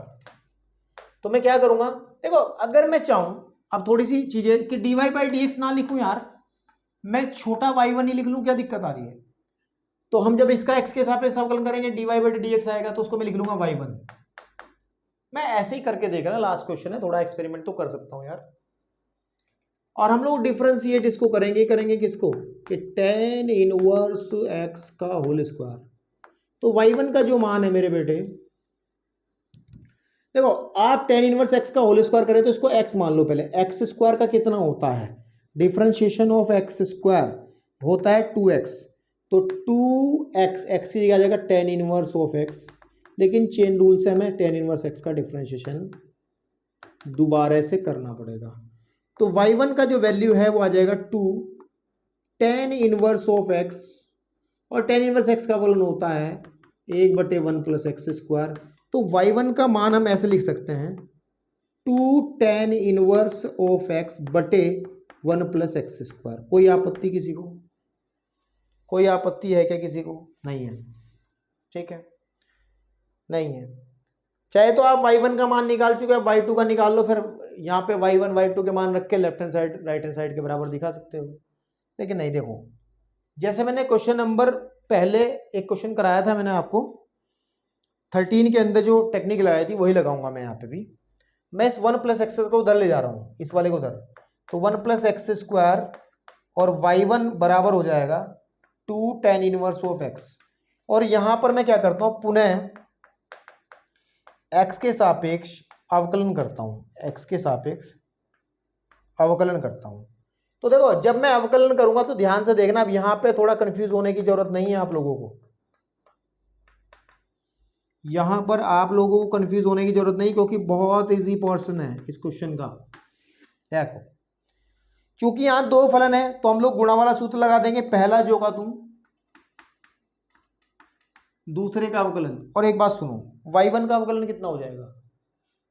तो मैं क्या करूंगा, देखो अगर मैं चाहूं, अब थोड़ी सी चीजें कि dy बाई dx ना लिखूं यार, मैं छोटा y1 ही लिख लूं, क्या दिक्कत आ रही है। तो हम जब इसका x के सापेक्ष अवकलन करेंगे dy बटे dx आएगा तो उसको मैं लिख लूंगा y1। मैं ऐसे ही करके देख रहा, लास्ट क्वेश्चन है, थोड़ा एक्सपेरिमेंट तो कर सकता हूं यार। और हम लोग डिफरेंशिएट इसको करेंगे किसको, कि tan इनवर्स x का होल स्क्वायर। तो y1 का जो मान है मेरे बेटे देखो आप टेन इनवर्स एक्स का होल स्क्वायर करें तो इसको एक्स मान लो। पहले एक्स स्क्वायर का कितना होता है, डिफरेंशिएशन ऑफ एक्स स्क्वायर होता है 2x, तो 2x एक्स की जगह आ जाएगा टेन इनवर्स ऑफ एक्स, लेकिन चेन रूल से हमें टेन इनवर्स एक्स का डिफरेंशिएशन दोबारा से करना पड़ेगा। तो y1 का जो वैल्यू है वो आ जाएगा 2 टेन इनवर्स ऑफ एक्स, और टेन इनवर्स एक्स का फलन होता है 1/1 प्लस एक्स स्क्वायर। तो y1 का मान हम ऐसे लिख सकते हैं 2 टेन इनवर्स ऑफ एक्स बटे 1 प्लस एक्स स्क्वायर। कोई आपत्ति किसी को? कोई आपत्ति है क्या किसी को? नहीं है, ठीक है, नहीं है। चाहे तो आप y1 का मान निकाल चुके हैं, y2 का निकाल लो, फिर यहाँ पे y1 y2 के मान रख के left hand side right hand side के बराबर दिखा सकते हो। लेकिन नहीं, देखो जैसे मैंने क्वेश्चन नंबर पहले एक क्वेश्चन कराया था मैंने आपको 13 के अंदर, जो टेक्निक लगाई थी वही लगाऊंगा मैं यहाँ पे भी। मैं इस 1 प्लस एक्स को उधर ले जा रहा हूँ, इस वाले को उधर, तो 1 प्लस एक्स स्क्वायर और y1 बराबर हो जाएगा 2 टेन इनवर्स ऑफ एक्स। और यहाँ पर मैं क्या करता हूँ, पुनः x के सापेक्ष अवकलन करता हूँ, x के सापेक्ष अवकलन करता हूँ। तो देखो जब मैं अवकलन करूंगा तो ध्यान से देखना, अब यहाँ पे थोड़ा कंफ्यूज होने की जरूरत नहीं है आप लोगों को, यहाँ पर आप लोगों को कंफ्यूज होने की जरूरत नहीं, क्योंकि बहुत इजी पोर्शन है इस क्वेश्चन का। देखो चूंकि यहाँ दो फलन है तो हम लोग गुणा वाला सूत्र लगा देंगे, पहला जो का तुम दूसरे का अवकलन। और एक बात सुनो, y1 का अवकलन कितना हो जाएगा,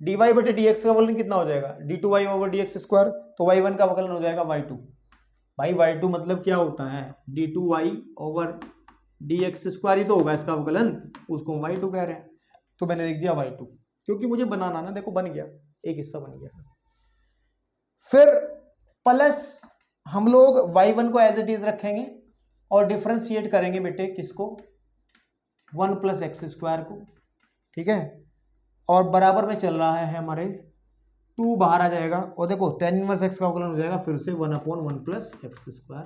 dy बटे dx का अवकलन कितना हो जाएगा, d2y ओवर dx स्क्वायर, तो y1 का अवकलन हो जाएगा y2। भाई y2 मतलब क्या होता है, d2y ओवर dx स्क्वायर ही तो होगा इसका अवकलन, उसको हम y2 कह रहे हैं, तो मैंने लिख दिया y2, क्योंकि मुझे बनाना ना, देखो बन गया, एक हिस्सा बन गया। फिर प्लस हम लोग y1 को एज इट इज रखेंगे और डिफरेंशिएट करेंगे बेटे किसको, 1 प्लस एक्स स्क्वायर को, ठीक है, और बराबर में चल रहा है हमारे 2 बाहर आ जाएगा, और देखो टेन इनवर्स एक्स का अवकलन हो जाएगा फिर से 1/1 प्लस एक्स स्क्वायर,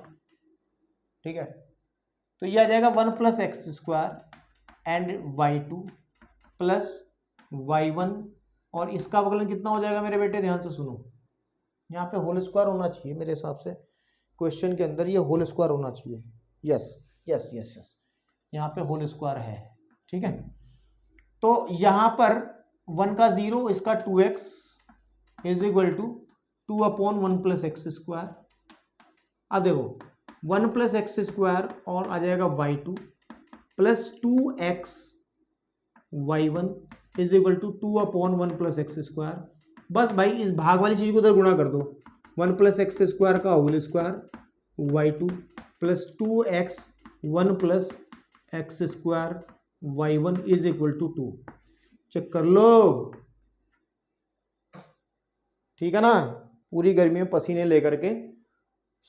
ठीक है। तो ये आ जाएगा 1 plus x square and y2 plus y1, और इसका अवकलन कितना हो जाएगा मेरे बेटे, ध्यान से सुनो, यहाँ पे होल स्क्वायर होना चाहिए मेरे हिसाब से, क्वेश्चन के अंदर ये होल स्क्वायर होना चाहिए, यस यस यस यस, यहाँ पे होल स्क्वायर है, ठीक है। तो यहाँ पर 1 का 0, इसका 2x is equal to 2/1 plus x square. अब देखो 1 प्लस एक्स स्क्वायर और आ जाएगा y2 plus 2x y1 is equal to 2/1 plus x square. बस भाई इस भाग वाली चीज को उधर गुणा कर दो, 1 प्लस एक्स स्क्वायर का whole square y2 plus 2x 1 plus x square y1 is equal to 2। Check कर लो, ठीक है ना। पूरी गर्मी में पसीने लेकर के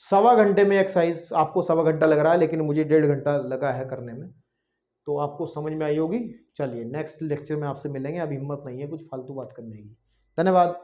1.25 घंटे में एक्सरसाइज, आपको 1.25 घंटा लग रहा है लेकिन मुझे 1.5 घंटा लगा है करने में, तो आपको समझ में आई होगी। चलिए नेक्स्ट लेक्चर में आपसे मिलेंगे, अभी हिम्मत नहीं है कुछ फालतू बात करने की। धन्यवाद।